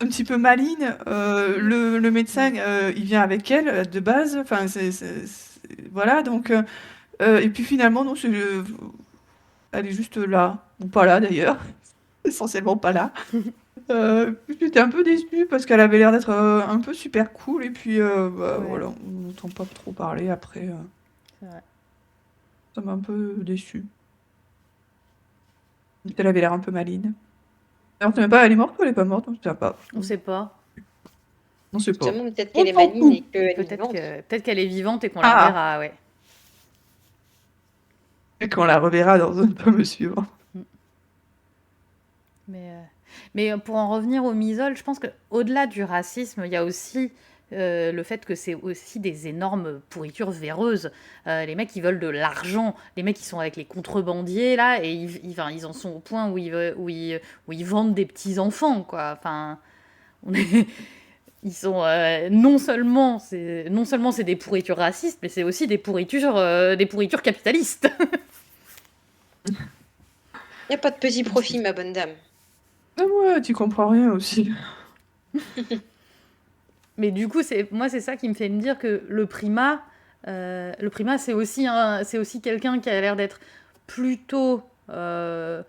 un petit peu maligne. Le médecin, oui. il vient avec elle de base. Enfin, voilà. Donc, et puis finalement, non, elle est juste là ou pas là d'ailleurs, essentiellement pas là. J'étais un peu déçue parce qu'elle avait l'air d'être un peu super cool et puis bah, Ouais, voilà, on n'entend pas trop parler après. c'est vrai. Ça m'a un peu déçue. Elle avait l'air un peu maligne. Alors, tu sais même pas, elle est morte ou elle est pas morte? On ne sait pas. On sait pas. On sait pas. justement, peut-être On qu'elle est s'en maligne fout. et qu'elle est Peut-être vivante. qu'elle est vivante et qu'on la Ah, reverra, ouais. et qu'on la reverra dans un tome suivant. Mm. Mais, pour en revenir au misol, je pense qu'au-delà du racisme, il y a aussi le fait que c'est aussi des énormes pourritures véreuses. Les mecs, ils veulent de l'argent. Les mecs, ils sont avec les contrebandiers, là, et enfin, ils en sont au point où ils vendent des petits-enfants, quoi. Enfin, on est- ils sont non seulement c'est des pourritures racistes, mais c'est aussi des pourritures capitalistes. Il n'y a pas de petit profit, ma bonne dame. Ah ouais, tu comprends rien aussi. Mais du coup, c'est ça qui me fait me dire que le primat, c'est aussi quelqu'un qui a l'air d'être plutôt euh,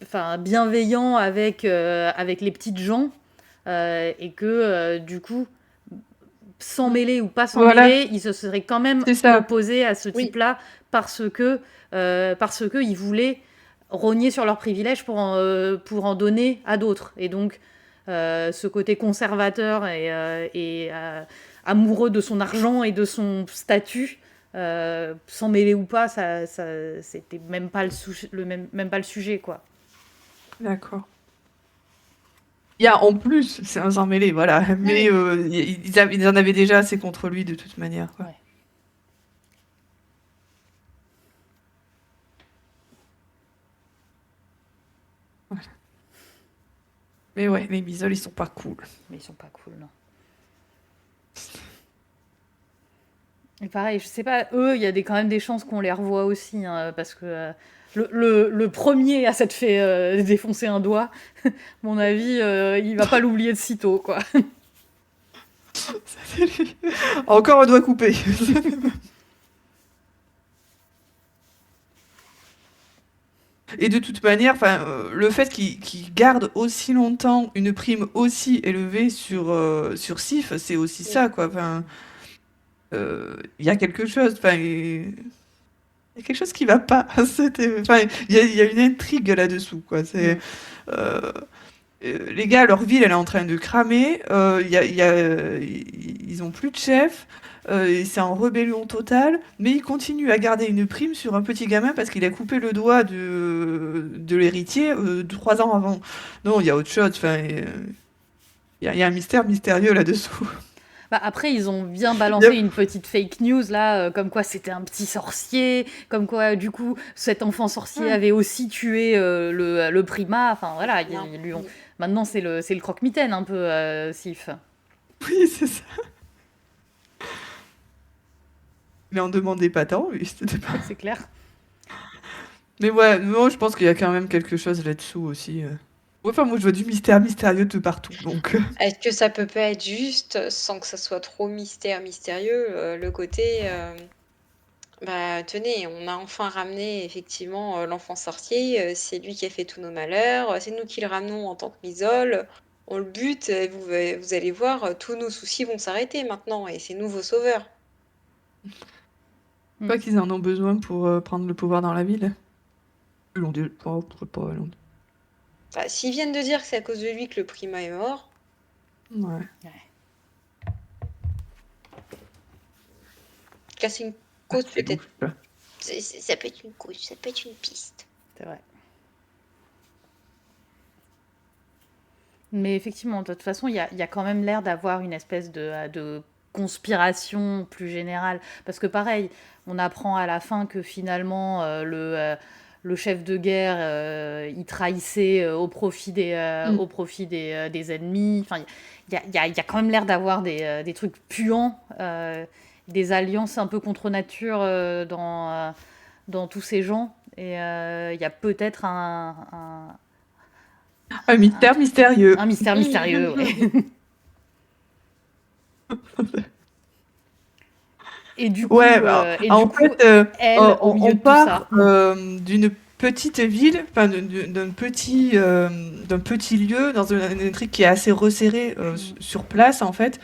enfin, bienveillant avec les petites gens, et que du coup, s'en mêler ou pas s'en Voilà, mêler, il se serait quand même c'est ça. opposé à ce Oui, type-là parce que ils voulaient rogner sur leurs privilèges pour en donner à d'autres. Et donc, ce côté conservateur et amoureux de son argent et de son statut, s'en mêler ou pas, c'était même pas même pas le sujet, quoi. D'accord. Il y a en plus, c'est un sans mêlé, voilà. Mais oui. ils en avaient déjà assez contre lui de toute manière, quoi. Ouais. Mais ouais, les bisoles, ils sont pas cool. Mais ils sont pas cool, non. Et pareil, je sais pas, eux, il y a quand même des chances qu'on les revoie aussi, hein, parce que le premier à s'être fait défoncer un doigt, à mon avis, il va pas l'oublier de sitôt, quoi. C'est lui. Encore un doigt coupé. Et de toute manière, enfin, le fait qu'il garde aussi longtemps une prime aussi élevée sur Sif, c'est aussi Oui. ça, quoi. Enfin, il y a quelque chose. Enfin, il y a quelque chose qui va pas. Enfin, il y a une intrigue là-dessous, quoi. Mm. Euh, les gars, leur ville, elle est en train de cramer. Ils ont plus de chef. Et c'est en rébellion totale. Mais ils continuent à garder une prime sur un petit gamin parce qu'il a coupé le doigt de l'héritier 3 ans avant. Non, il y a autre chose. Enfin, il y a un mystère mystérieux là-dessous. Bah, après, ils ont bien Il y a- balancé une petite fake news, là, comme quoi c'était un petit sorcier, comme quoi, du coup, cet enfant sorcier Ouais. avait aussi tué le primat. Enfin, voilà, Non. ils lui ont... Maintenant, c'est le croque-mitaine, un peu, Sif. Oui, c'est ça. Mais on demandait pas tant, oui, c'était pas. C'est clair. Mais ouais, non, je pense qu'il y a quand même quelque chose là-dessous aussi. Ouais, enfin, moi, je vois du mystère mystérieux de partout, donc. Est-ce que ça peut pas être juste, sans que ça soit trop mystérieux, le côté, bah, tenez, on a enfin ramené effectivement, l'enfant sorcier, c'est lui qui a fait tous nos malheurs, c'est nous qui le ramenons en tant que Misol, on le bute et vous allez voir, tous nos soucis vont s'arrêter maintenant et c'est nous vos sauveurs. Pas qu'ils en ont besoin pour prendre le pouvoir dans la ville. Ils l'ont dit. Oh, pas, ils l'ont dit. Bah, s'ils viennent de dire que c'est à cause de lui que le primat est mort, Ouais. là c'est une Ah, cause c'est peut-être. louche. Ça peut être une cause, ça peut être une piste. C'est vrai. Mais effectivement, de toute façon, il y a quand même l'air d'avoir une espèce de conspiration plus générale. Parce que pareil, on apprend à la fin que finalement, le chef de guerre, il trahissait au profit des ennemis. Enfin, il y a quand même l'air d'avoir des trucs puants, des alliances un peu contre nature dans tous ces gens. Et il y a peut-être Un mystère mystérieux. un mystère mystérieux, ouais. Et du coup, Ouais, en fait, elle, au milieu on de tout ça. part d'une petite ville, enfin d'un petit lieu, dans une intrigue qui est assez resserrée sur place, en fait,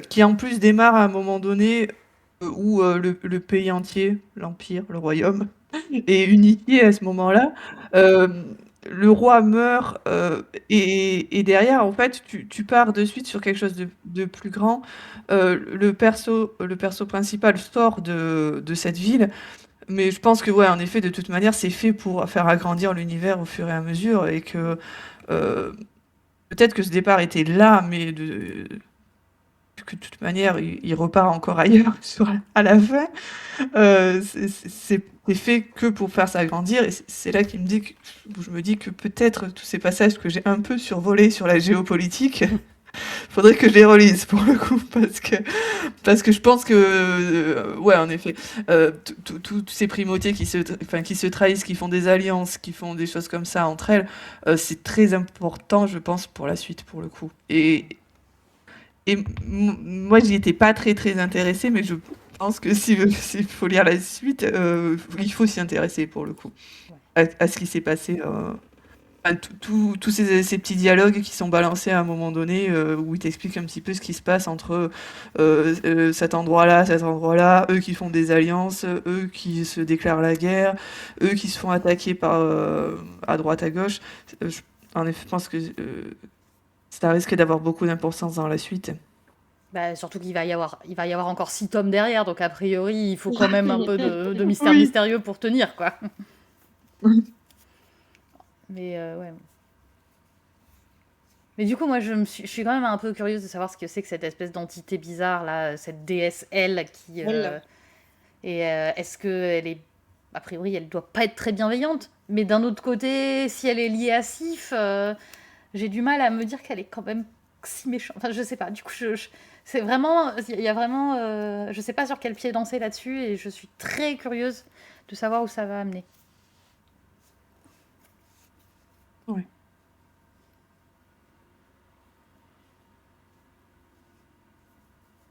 qui en plus démarre à un moment donné où le pays entier, l'Empire, le royaume, est unifié à ce moment-là. Euh, le roi meurt et derrière, en fait, tu pars de suite sur quelque chose de plus grand. Le perso principal sort de cette ville, mais je pense que, ouais, en effet, de toute manière, c'est fait pour faire agrandir l'univers au fur et à mesure et que euh, peut-être que ce départ était là, mais que de toute manière, il repart encore ailleurs à la fin. C'est fait que pour faire s'agrandir, et c'est là qu'il me dit que je me dis que peut-être tous ces passages que j'ai un peu survolés sur la géopolitique, faudrait que je les relise pour le coup, parce que je pense que ouais, en effet, tous ces primautés qui se trahissent, qui font des alliances, qui font des choses comme ça entre elles, c'est très important, je pense, pour la suite, pour le coup. Moi, j'y étais pas très très intéressée, mais je pense que s'il faut lire la suite, il faut s'y intéresser pour le coup, à ce qui s'est passé. Tous ces petits dialogues qui sont balancés à un moment donné, où ils t'expliquent un petit peu ce qui se passe entre cet endroit-là, eux qui font des alliances, eux qui se déclarent la guerre, eux qui se font attaquer à droite à gauche. En effet, je pense que ça risque d'avoir beaucoup d'importance dans la suite. Bah, surtout il va y avoir encore 6 tomes derrière, donc a priori, il faut quand même un peu de mystère Oui. mystérieux pour tenir, quoi. Mais ouais. Mais du coup, moi, je suis quand même un peu curieuse de savoir ce que c'est que cette espèce d'entité bizarre, là, cette déesse elle qui. Elle. Et est-ce qu'elle est. A priori, elle doit pas être très bienveillante. Mais d'un autre côté, si elle est liée à Sif, j'ai du mal à me dire qu'elle est quand même si méchante. Enfin, je sais pas. Du coup, c'est vraiment. Il y a vraiment. Je sais pas sur quel pied danser là-dessus. Et je suis très curieuse de savoir où ça va amener. Ouais.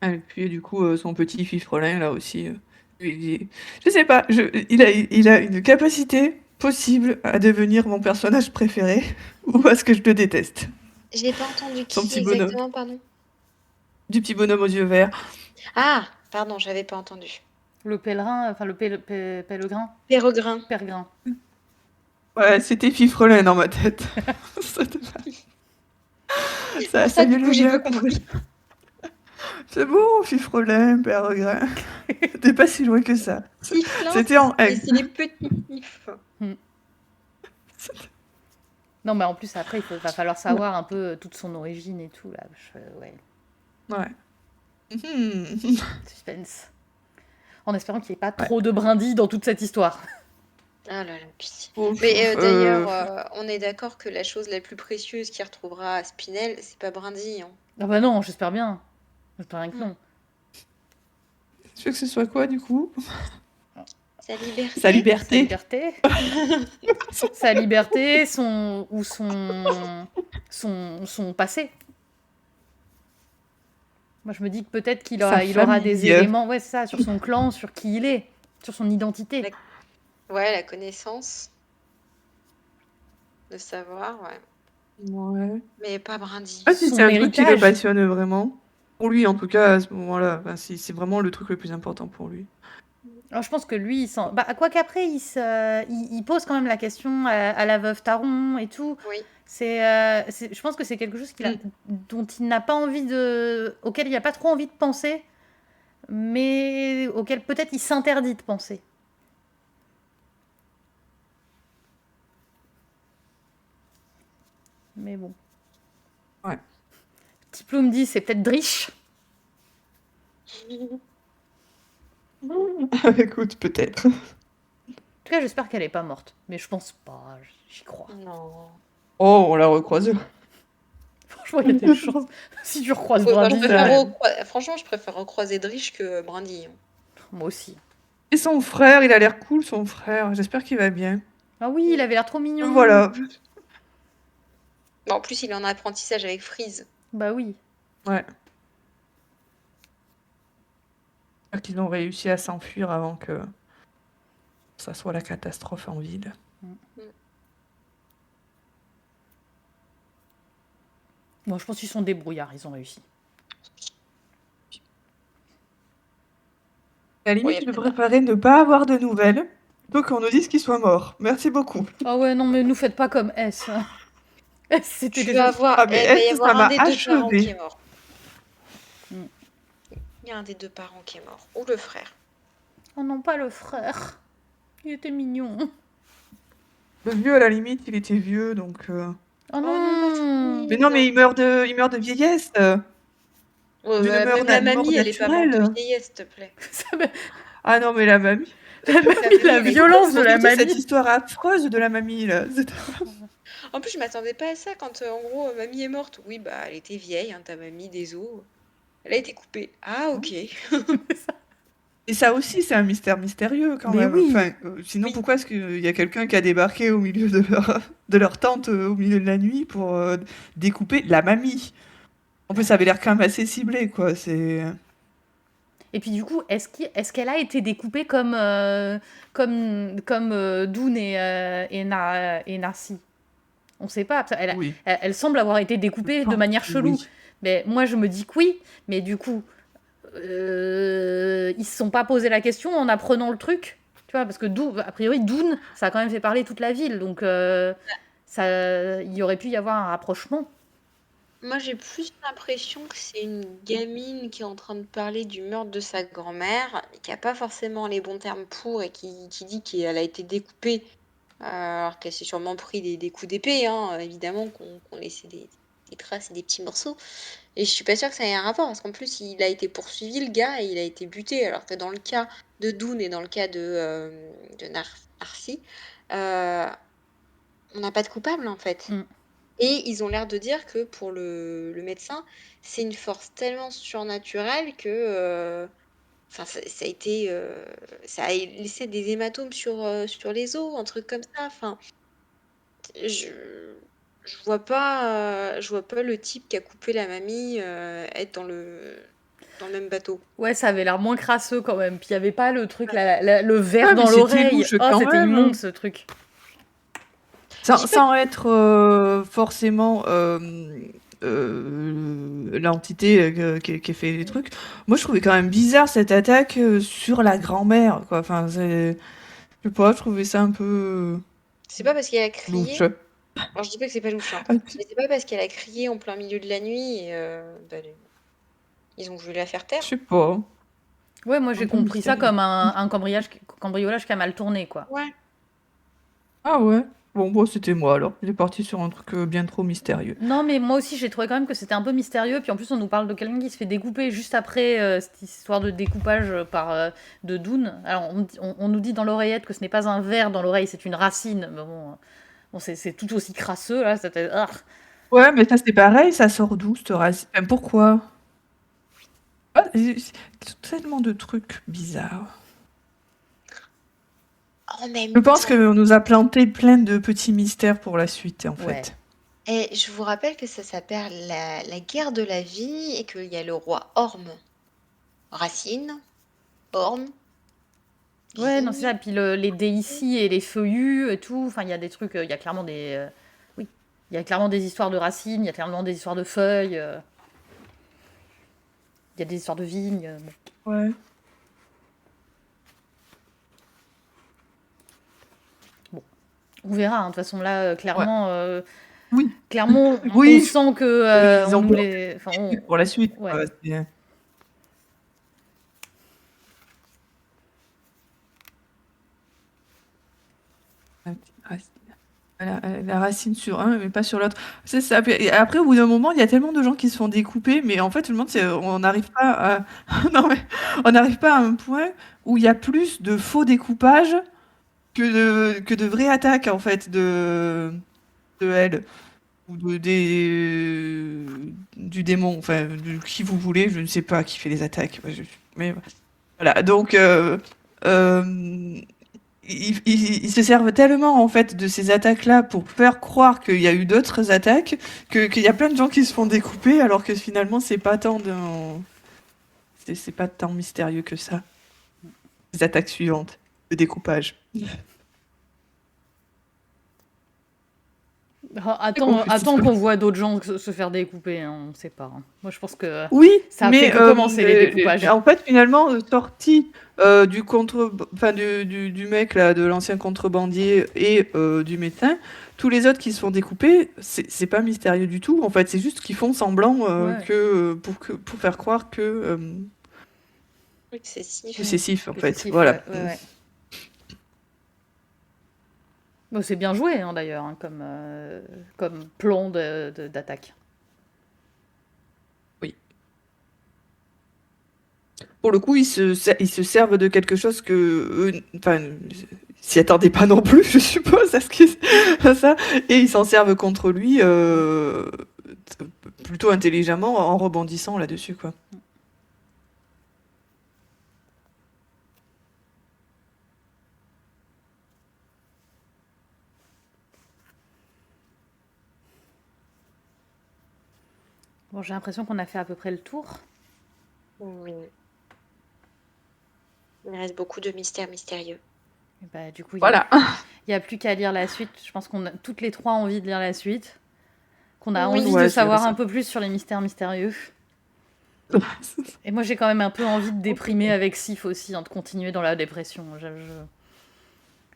Et puis du coup, son petit fifrelin là aussi, je sais pas, il a une capacité possible à devenir mon personnage préféré ou à ce que je le déteste. J'ai pas entendu Son qui petit bonhomme, exactement, pardon. du petit bonhomme aux yeux verts. Ah, pardon, j'avais pas entendu. Le pèlerin, enfin le pèlerin, Péregrin. pèrerin. Ouais, c'était fifrelin dans ma tête. Pour Ça ça, du coup, gueulait j'ai bien. pas compris. C'est bon, fifrelin, peregrin. T'es pas si loin que ça. Sifflin, C'était en et N. c'est les petits sifs. Non, mais en plus, après, va falloir savoir un peu toute son origine et tout, là. Ouais, Ouais. suspense. En espérant qu'il n'y ait pas Ouais. trop de brindilles dans toute cette histoire. Ah là là, pitié. Ouf, Mais d'ailleurs, on est d'accord que la chose la plus précieuse qu'il retrouvera à Spinel, c'est pas Brindille, hein. Ah bah non, j'espère bien. J'espère bien que non. Tu veux que ce soit quoi du coup? Sa liberté. Sa Sa liberté. liberté. Sa liberté, son passé. Moi, je me dis que peut-être qu'il Sa il aura des famille. éléments, ouais, c'est ça, sur son clan, sur qui il est, sur son identité. Ouais, la connaissance. Le savoir, ouais. Ouais. Mais pas Brindille. Ah si, Son c'est un truc qui le héritage. passionne vraiment. Pour lui, en tout cas, à ce moment-là, enfin, c'est vraiment le truc le plus important pour lui. Alors, je pense que lui, bah, quoi qu'après, il pose quand même la question à la veuve Taron et tout. Oui. Je pense que c'est quelque chose dont il n'a pas envie auquel il n'a pas trop envie de penser, mais auquel peut-être il s'interdit de penser. Mais bon. Ouais. Petit Plou me dit c'est peut-être Drish. Écoute, peut-être. En tout cas, j'espère qu'elle est pas morte. Mais je pense pas, j'y crois. Non. Oh, on la recroise. Franchement, il y a des chances. Si tu recroises Moi, je Brindille, préfère franchement, je préfère recroiser Drish que Brindille. moi aussi. Et son frère, il a l'air cool, son frère. J'espère qu'il va bien. Ah oui, il avait l'air trop mignon. Voilà. En plus, il est en apprentissage avec Freeze. Bah oui. Ouais. J'espère qu'ils ont réussi à s'enfuir avant que ça soit la catastrophe en ville. Moi, je pense qu'ils sont débrouillards, ils ont réussi. À la Ouais, limite, y a tu peut-être préférais ne pas avoir de nouvelles plutôt qu'on nous dise qu'il soit mort. Merci beaucoup. Ah ouais, non, mais nous faites pas comme S. S, c'était Tu déjà... vas avoir, Ah, mais il va y elle, ça avoir un m'a des deux parents qui est achevé. mort. Mm. Il y a un des deux parents qui est mort. Ou le frère. Oh non, pas le frère. Il était mignon. Le vieux, à la limite, il était vieux, donc... Oh non, pas non. Mais non, mais il meurt de vieillesse. D'une mort même la mamie, elle est pas morte de naturelle. vieillesse, s'il te plaît. Ça m'a- Ah non, mais la mamie... La mamie, la elle est- violence de la Racontez cette mamie. histoire affreuse de la mamie, là. En plus, je m'attendais pas à ça quand, en gros, mamie est morte. Oui, bah, elle était vieille, hein, ta mamie, des os. Elle a été coupée. Ah, ok. Et ça aussi, c'est un mystère mystérieux, quand Mais même. oui. Enfin, sinon, Oui. pourquoi est-ce qu'il y a quelqu'un qui a débarqué au milieu de leur tente, au milieu de la nuit, pour découper la mamie? En plus, ça avait l'air quand même assez ciblé, quoi. C'est... Et puis du coup, est-ce qu'elle a été découpée comme Dune et Narcy? On sait pas. Oui. Elle semble avoir été découpée de manière chelou. Oui. Mais moi, je me dis que oui. Mais du coup, ils se sont pas posé la question en apprenant le truc. Tu vois, parce que a priori, Dune, ça a quand même fait parler toute la ville. Donc, il y aurait pu y avoir un rapprochement. Moi, j'ai plus l'impression que c'est une gamine qui est en train de parler du meurtre de sa grand-mère, qui a pas forcément les bons termes pour et qui dit qu'elle a été découpée, alors qu'elle s'est sûrement pris des coups d'épée, hein, évidemment, qu'on laissait des traces et des petits morceaux. Et je suis pas sûre que ça ait un rapport, parce qu'en plus, il a été poursuivi, le gars, et il a été buté, alors que dans le cas de Dune et dans le cas de Narcy, on n'a pas de coupable, en fait. Mm. Et ils ont l'air de dire que pour le médecin, c'est une force tellement surnaturelle que enfin, ça a été, ça a laissé des hématomes sur les os, un truc comme ça. Enfin, je, je vois pas le type qui a coupé la mamie être dans le même bateau. Ouais, ça avait l'air moins crasseux quand même. Puis il y avait pas le truc, le verre Ouais, mais dans c'était l'oreille. louche Oh, quand c'était même. immonde ce truc. Sans être forcément l'entité qui fait les trucs. Moi, je trouvais quand même bizarre cette attaque sur la grand-mère, quoi. Enfin, je sais pas, je trouvais ça un peu C'est pas parce qu'elle a crié. louche. Alors, je dis pas que c'est pas louche, hein, Ah, mais c'est pas parce qu'elle a crié en plein milieu de la nuit et ils ont voulu la faire taire. je sais pas. Ouais, moi Un j'ai peu compris ça mystérieux. comme un cambriolage qui a mal tourné, quoi. Ouais. Ah ouais. Bon, c'était moi alors. J'ai parti sur un truc bien trop mystérieux. Non, mais moi aussi j'ai trouvé quand même que c'était un peu mystérieux. Puis en plus, on nous parle de quelqu'un qui se fait découper juste après cette histoire de découpage de Dune. Alors, on nous dit dans l'oreillette que ce n'est pas un verre dans l'oreille, c'est une racine. Mais bon, c'est tout aussi crasseux là. Ah. Ouais, mais ça c'est pareil, ça sort d'où ce racine? Enfin, pourquoi? Ah, tellement de trucs bizarres. En même Je pense temps. qu'on nous a planté plein de petits mystères pour la suite, en Ouais. fait. Et je vous rappelle que ça s'appelle la guerre de la vie et qu'il y a le roi Orm. Racine, Orm. Ouais, non, vigne. c'est ça. Puis les déicis et les feuillus et tout. Enfin, il y a des trucs. Il y a clairement des. Oui. Il y a clairement des histoires de racines, il y a clairement des histoires de feuilles. Il y a des histoires de vignes. Bon. Ouais. On verra, hein. De toute façon, là, clairement, Oui. clairement, Oui. on sent que Ils ont on nous pas les. Enfin, pour la suite. Ouais. quoi, c'est- Un petit racine. la racine sur un, mais pas sur l'autre. C'est ça. Et après, au bout d'un moment, il y a tellement de gens qui se font découper, mais en fait, tout le monde, on n'arrive pas à... non, mais on n'arrive pas à un point où il y a plus de faux découpages que de vraies attaques, en fait, de elle. Ou du démon, enfin, de qui vous voulez, je ne sais pas qui fait les attaques. Mais voilà, donc ils se servent tellement en fait de ces attaques-là pour faire croire qu'il y a eu d'autres attaques, qu'il y a plein de gens qui se font découper, alors que finalement c'est pas tant mystérieux que ça. Les attaques suivantes, le découpage. Attends qu'on voit d'autres gens se faire découper, hein, on sait pas. Hein. Moi, je pense que Oui, ça a mais fait que commencer les découpages. en fait, finalement, sorti du mec là, de l'ancien contrebandier et du médecin, tous les autres qui se font découper, c'est pas mystérieux du tout. En fait, c'est juste qu'ils font semblant Ouais. pour faire croire que Excessif. c'est Sif, en Que fait. c'est Sif, Voilà. ouais. Bon, c'est bien joué, hein, d'ailleurs, hein, comme plan d'attaque. Oui. Pour le coup, ils se servent de quelque chose que eux, enfin, s'y attendaient pas non plus, je suppose, à ça, et ils s'en servent contre lui plutôt intelligemment en rebondissant là-dessus, quoi. Bon, j'ai l'impression qu'on a fait à peu près le tour. Oui. Il reste beaucoup de mystères mystérieux. Et bah, du coup, il Voilà. n'y a plus qu'à lire la suite. Je pense qu'on a toutes les trois envie de lire la suite. Qu'on a Oui. envie Ouais, de je savoir dirais ça. un peu plus sur les mystères mystérieux. Et moi, j'ai quand même un peu envie de déprimer avec Sif aussi, hein, de continuer dans la dépression.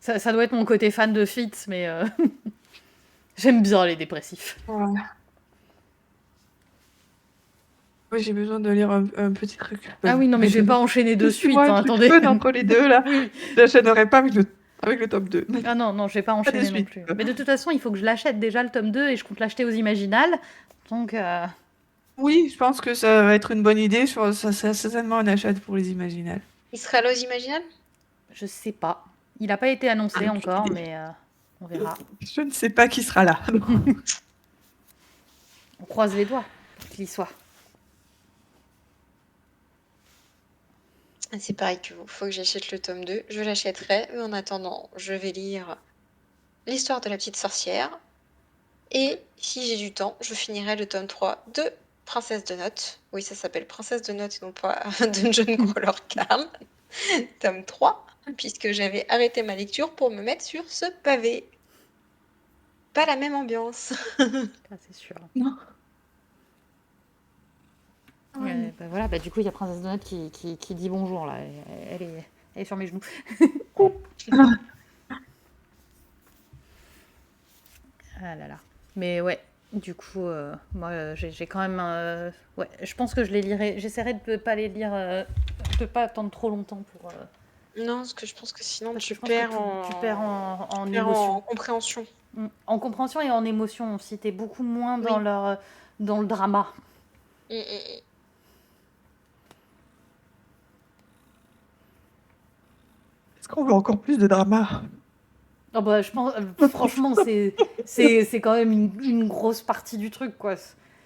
Ça doit être mon côté fan de Fitz, mais j'aime bien les dépressifs. Ouais. Oui, j'ai besoin de lire un petit truc. Ah oui, non, mais je vais pas enchaîner de suite, Laissez-moi hein, un truc attendez. fun entre les deux, là. Oui. J'enchaînerai pas avec le tome 2. Ah non, je vais pas Pas de enchaîner non suite. plus. Mais de toute façon, il faut que je l'achète déjà le tome 2 et je compte l'acheter aux Imaginales. Donc, Oui, je pense que ça va être une bonne idée. Ça sera certainement un achat pour les Imaginales. Il sera là aux Imaginales? je sais pas. Il n'a pas été annoncé Aucune encore, idée. mais on verra. Je ne sais pas qui sera là. On croise les doigts pour qu'il y soit. C'est pareil que vous. Faut que j'achète le tome 2. Je l'achèterai, mais en attendant, je vais lire l'histoire de la petite sorcière. Et si j'ai du temps, je finirai le tome 3 de Princesse de Notes. Oui, ça s'appelle Princesse de Notes et non pas Dungeon Crawler Carl. Tome 3, puisque j'avais arrêté ma lecture pour me mettre sur ce pavé. Pas la même ambiance. Ça, c'est sûr. Non. Ouais, bah voilà, bah du coup, il y a Princesse Donut qui dit bonjour, là. Elle est sur mes genoux. Ah là là. Mais ouais, du coup, moi, j'ai quand même... ouais, je pense que je les lirai. J'essaierai de ne pas les lire... de pas attendre trop longtemps pour... Non, parce que je pense que sinon parce que tu je pense que perds tu perds en tu perds émotion. en compréhension. En compréhension et en émotion aussi. T'es beaucoup moins dans, Oui. dans le drama. Est-ce qu'on veut encore plus de drama? Oh bah, je pense, franchement, c'est quand même une grosse partie du truc, quoi.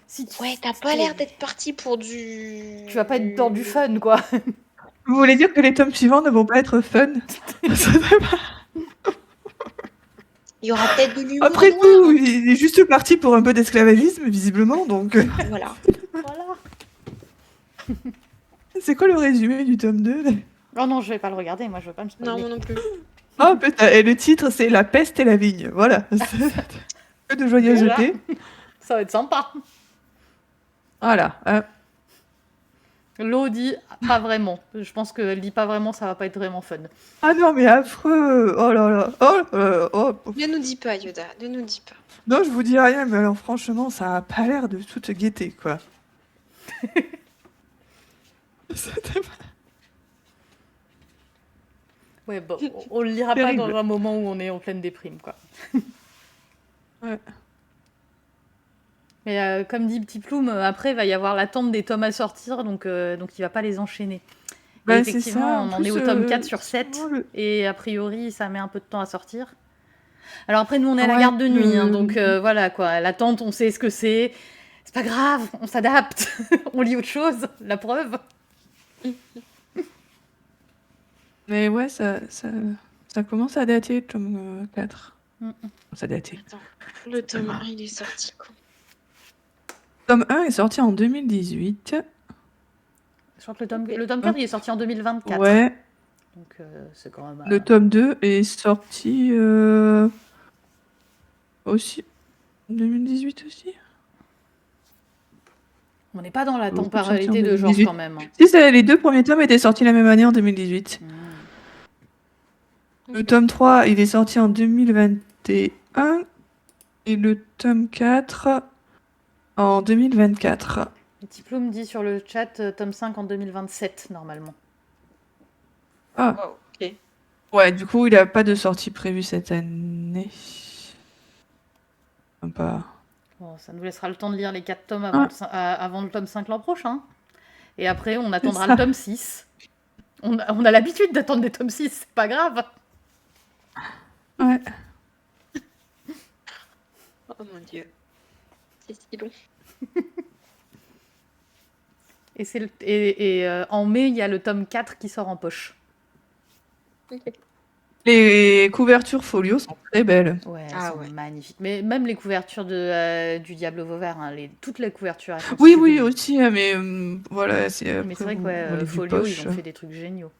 Si Ouais, t'as pas l'air d'être parti pour du... Tu vas pas être dans du fun, quoi. Vous voulez dire que les tomes suivants ne vont pas être fun? Il y aura peut-être de l'humour Après noir. tout, il est juste parti pour un peu d'esclavagisme, visiblement, donc... Voilà. Voilà. C'est quoi le résumé du tome 2? Oh non, je vais pas le regarder, moi je veux pas me spoiler. Non, moi non plus. Ah, et le titre, c'est La peste et la vigne. Voilà. Que de joyeuseté. Ça va être sympa. Voilà. L'eau dit pas vraiment. Je pense qu'elle dit pas vraiment, ça va pas être vraiment fun. Ah non, mais affreux. Oh là là. Oh là là. Oh. Ne nous dis pas, Yoda, ne nous dis pas. Non, je vous dis rien, mais alors franchement, ça a pas l'air de toute gaieté, quoi. C'était pas- Ouais, bon, on le lira pas Terrible. dans un moment où on est en pleine déprime, quoi. Ouais. Mais comme dit Petit Ploum, après, il va y avoir l'attente des tomes à sortir, donc il va pas les enchaîner. Et Bah, c'est effectivement, ça. En on en est plus, au tome 4 sur c'est 7, vraiment le. et a priori, ça met un peu de temps à sortir. Alors après, nous, on est à la Ouais, garde de nuit, hein, donc voilà, quoi. L'attente, on sait ce que c'est. C'est pas grave, on s'adapte. On lit autre chose, la preuve. Mais ouais, ça commence à dater, le tome 4. Mm. Ça daté. Attends, le tome 1, il est sorti quand? Tome 1 est sorti en 2018. Je crois que le Ok. tome 4, il est sorti en 2024. Ouais. Donc c'est quand même... Le tome 2 est sorti aussi. 2018 aussi. On n'est pas dans la Beaucoup de sorties en temporalité de genre 2018. quand même. Si, les 2 premiers tomes étaient sortis la même année en 2018. Le Ok. tome 3, il est sorti en 2021. Et le tome 4 en 2024. Petit Ploum dit sur le chat tome 5 en 2027, normalement. Ah, Wow, ok. ouais, du coup, il n'a pas de sortie prévue cette année. Enfin, pas. Bon, ça nous laissera le temps de lire les 4 tomes Ah, avant le tome 5 l'an prochain. Et après, on c'est attendra ça. le tome 6. On a l'habitude d'attendre des tomes 6, c'est pas grave. Ouais. Oh mon dieu. C'est si long. Et en mai, il y a le tome 4 qui sort en poche. Ok. Les couvertures folio sont très belles. Ouais, elles Ah sont ouais. magnifiques. Mais même les couvertures du Diable Vauvert, hein, toutes les couvertures, elles sont Oui, sublimes. aussi, mais voilà, c'est Mais après c'est vrai que vous voulez du Folio, ils poche. ont fait des trucs géniaux.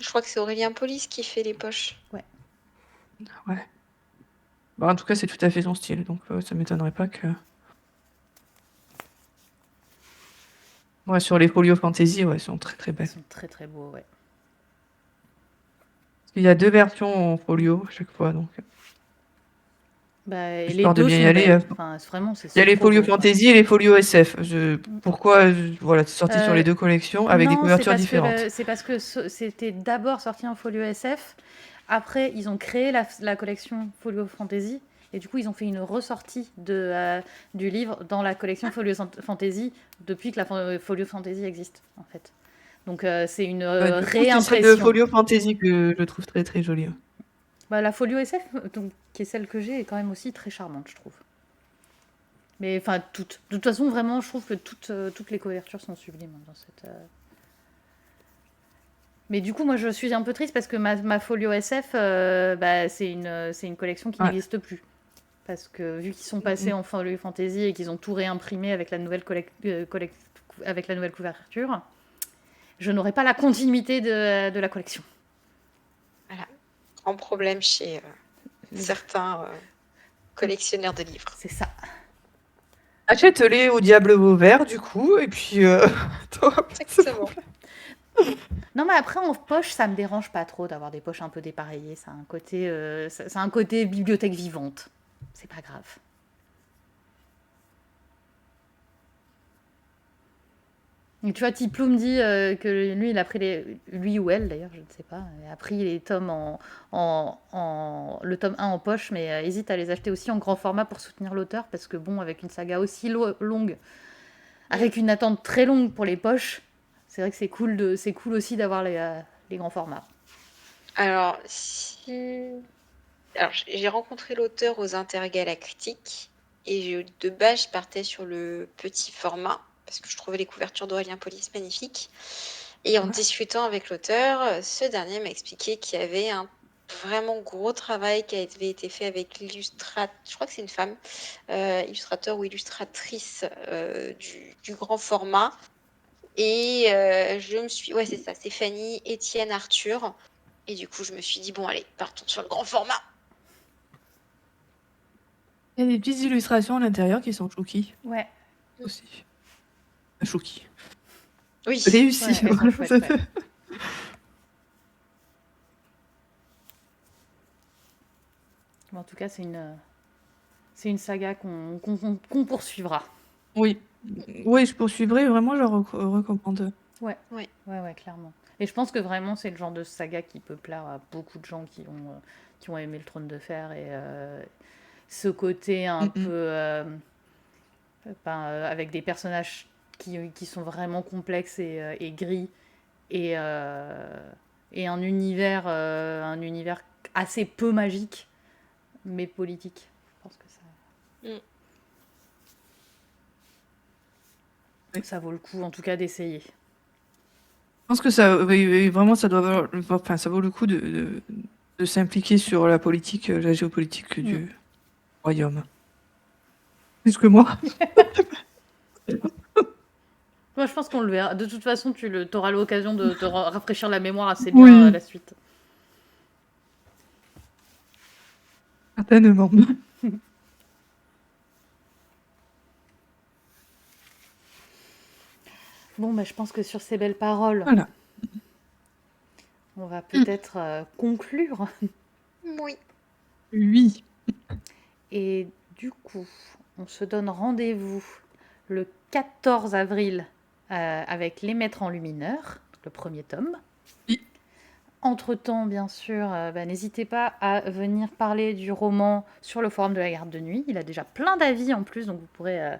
Je crois que c'est Aurélien Polis qui fait les poches. Ouais. Bah, en tout cas, c'est tout à fait son style, donc ça m'étonnerait pas que. Ouais, sur les folios fantasy, ouais, ils sont très très Ils belles. sont très très beaux, ouais. Il y a 2 versions en folio à chaque fois, donc. Bah, et les Histoire de deux bien y sont aller. belles. Enfin, vraiment, Il y a les trop folios beau, quoi. fantasy et les folios SF. Pourquoi voilà, c'est sorti sur les Euh, 2 collections avec des Non, couvertures différentes. c'est parce que c'était d'abord sorti en folio SF. Après, ils ont créé la collection Folio Fantasy. Et du coup, ils ont fait une ressortie du livre dans la collection Folio Fantasy depuis que la Folio Fantasy existe, en fait. Donc, c'est une Du coup, c'est celle de réimpression. folio fantasy que je trouve très très jolie. Bah, la Folio SF, donc, qui est celle que j'ai, est quand même aussi très charmante, je trouve. Mais enfin, toutes. De toute façon, vraiment, je trouve que toutes les couvertures sont sublimes dans cette... Mais du coup, moi, je suis un peu triste parce que ma Folio SF, bah, c'est une collection qui Ouais. n'existe plus. Parce que vu qu'ils sont passés en Folio Fantasy et qu'ils ont tout réimprimé avec la nouvelle avec la nouvelle couverture, je n'aurai pas la continuité de la collection. Voilà. Grand problème chez certains collectionneurs de livres. C'est ça. Achète-les au Diable Vauvert, du coup, et puis t'auras pas de Exactement. Non, mais après, en poche, ça me dérange pas trop d'avoir des poches un peu dépareillées. Ça a un côté bibliothèque vivante. C'est pas grave. Et tu vois, Tiploum dit que lui, il a pris lui ou elle d'ailleurs, je ne sais pas, a pris les tomes le tome 1 en poche, mais hésite à les acheter aussi en grand format pour soutenir l'auteur, parce que bon, avec une saga aussi longue, avec une attente très longue pour les poches, c'est vrai que c'est cool aussi d'avoir les grands formats. Alors, j'ai rencontré l'auteur aux Intergalactiques et de base, je partais sur le petit format parce que je trouvais les couvertures d'Aurélien Polis magnifiques. Et en discutant avec l'auteur, ce dernier m'a expliqué qu'il y avait un vraiment gros travail qui avait été fait avec l'illustrateur, je crois que c'est une femme, illustrateur ou illustratrice du grand format. Et ouais, c'est ça, c'est Fanny, Étienne, Arthur. Et du coup, je me suis dit, bon, allez, partons sur le grand format. Il y a des petites illustrations à l'intérieur qui sont chouki Ouais. aussi. Chouki. Oui. Réussi. Ouais, elles sont voilà. chouettes, ouais. Bon, en tout cas, c'est une saga qu'on poursuivra. Oui. Oui, je poursuivrai, vraiment, je recommande. Ouais, clairement. Et je pense que vraiment, c'est le genre de saga qui peut plaire à beaucoup de gens qui ont aimé le Trône de Fer ce côté un Mm, peu... mm. avec des personnages qui sont vraiment complexes et gris, et, et un univers assez peu magique, mais politique. Je pense que Mm. Oui. ça vaut le coup, en tout cas, d'essayer. Je pense que ça, oui, oui, vraiment, ça doit enfin, ça vaut le coup de s'impliquer sur la politique, la géopolitique du royaume. Plus que moi. Moi, je pense qu'on le verra. De toute façon, tu auras l'occasion de te rafraîchir la mémoire assez bien Oui. à la suite. Certainement. Bon, bah, je pense que sur ces belles paroles, Voilà. on va peut-être conclure. Oui. Oui. Et du coup, on se donne rendez-vous le 14 avril avec Les Maîtres Enlumineurs, le premier tome. Oui. Entre-temps, bien sûr, n'hésitez pas à venir parler du roman sur le forum de la garde de nuit. Il a déjà plein d'avis en plus, donc vous pourrez,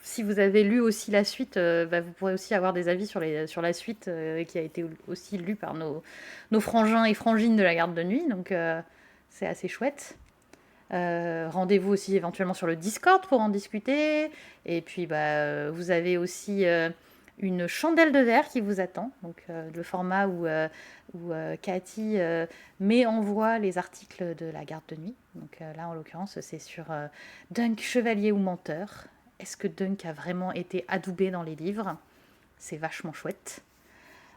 si vous avez lu aussi la suite, vous pourrez aussi avoir des avis sur la suite qui a été aussi lue par nos frangins et frangines de la garde de nuit. Donc c'est assez chouette. Rendez-vous aussi éventuellement sur le Discord pour en discuter. Et puis, vous avez aussi une chandelle de verre qui vous attend. Donc, le format où Cathy met en voix les articles de la garde de nuit. Donc, là, en l'occurrence, c'est sur Dunk, chevalier ou menteur. Est-ce que Dunk a vraiment été adoubé dans les livres? C'est vachement chouette.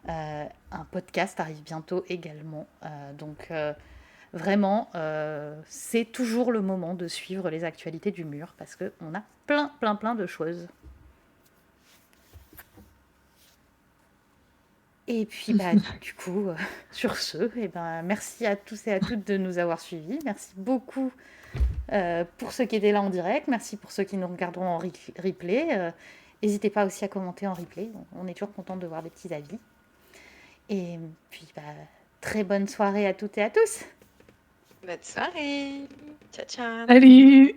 Un podcast arrive bientôt également. Vraiment, c'est toujours le moment de suivre les actualités du mur parce qu'on a plein de choses. Et puis, du coup, sur ce, merci à tous et à toutes de nous avoir suivis. Merci beaucoup pour ceux qui étaient là en direct. Merci pour ceux qui nous regarderont en replay. N'hésitez pas aussi à commenter en replay. On est toujours content de voir des petits avis. Et puis, très bonne soirée à toutes et à tous. Bonne soirée. Ciao, ciao. Salut.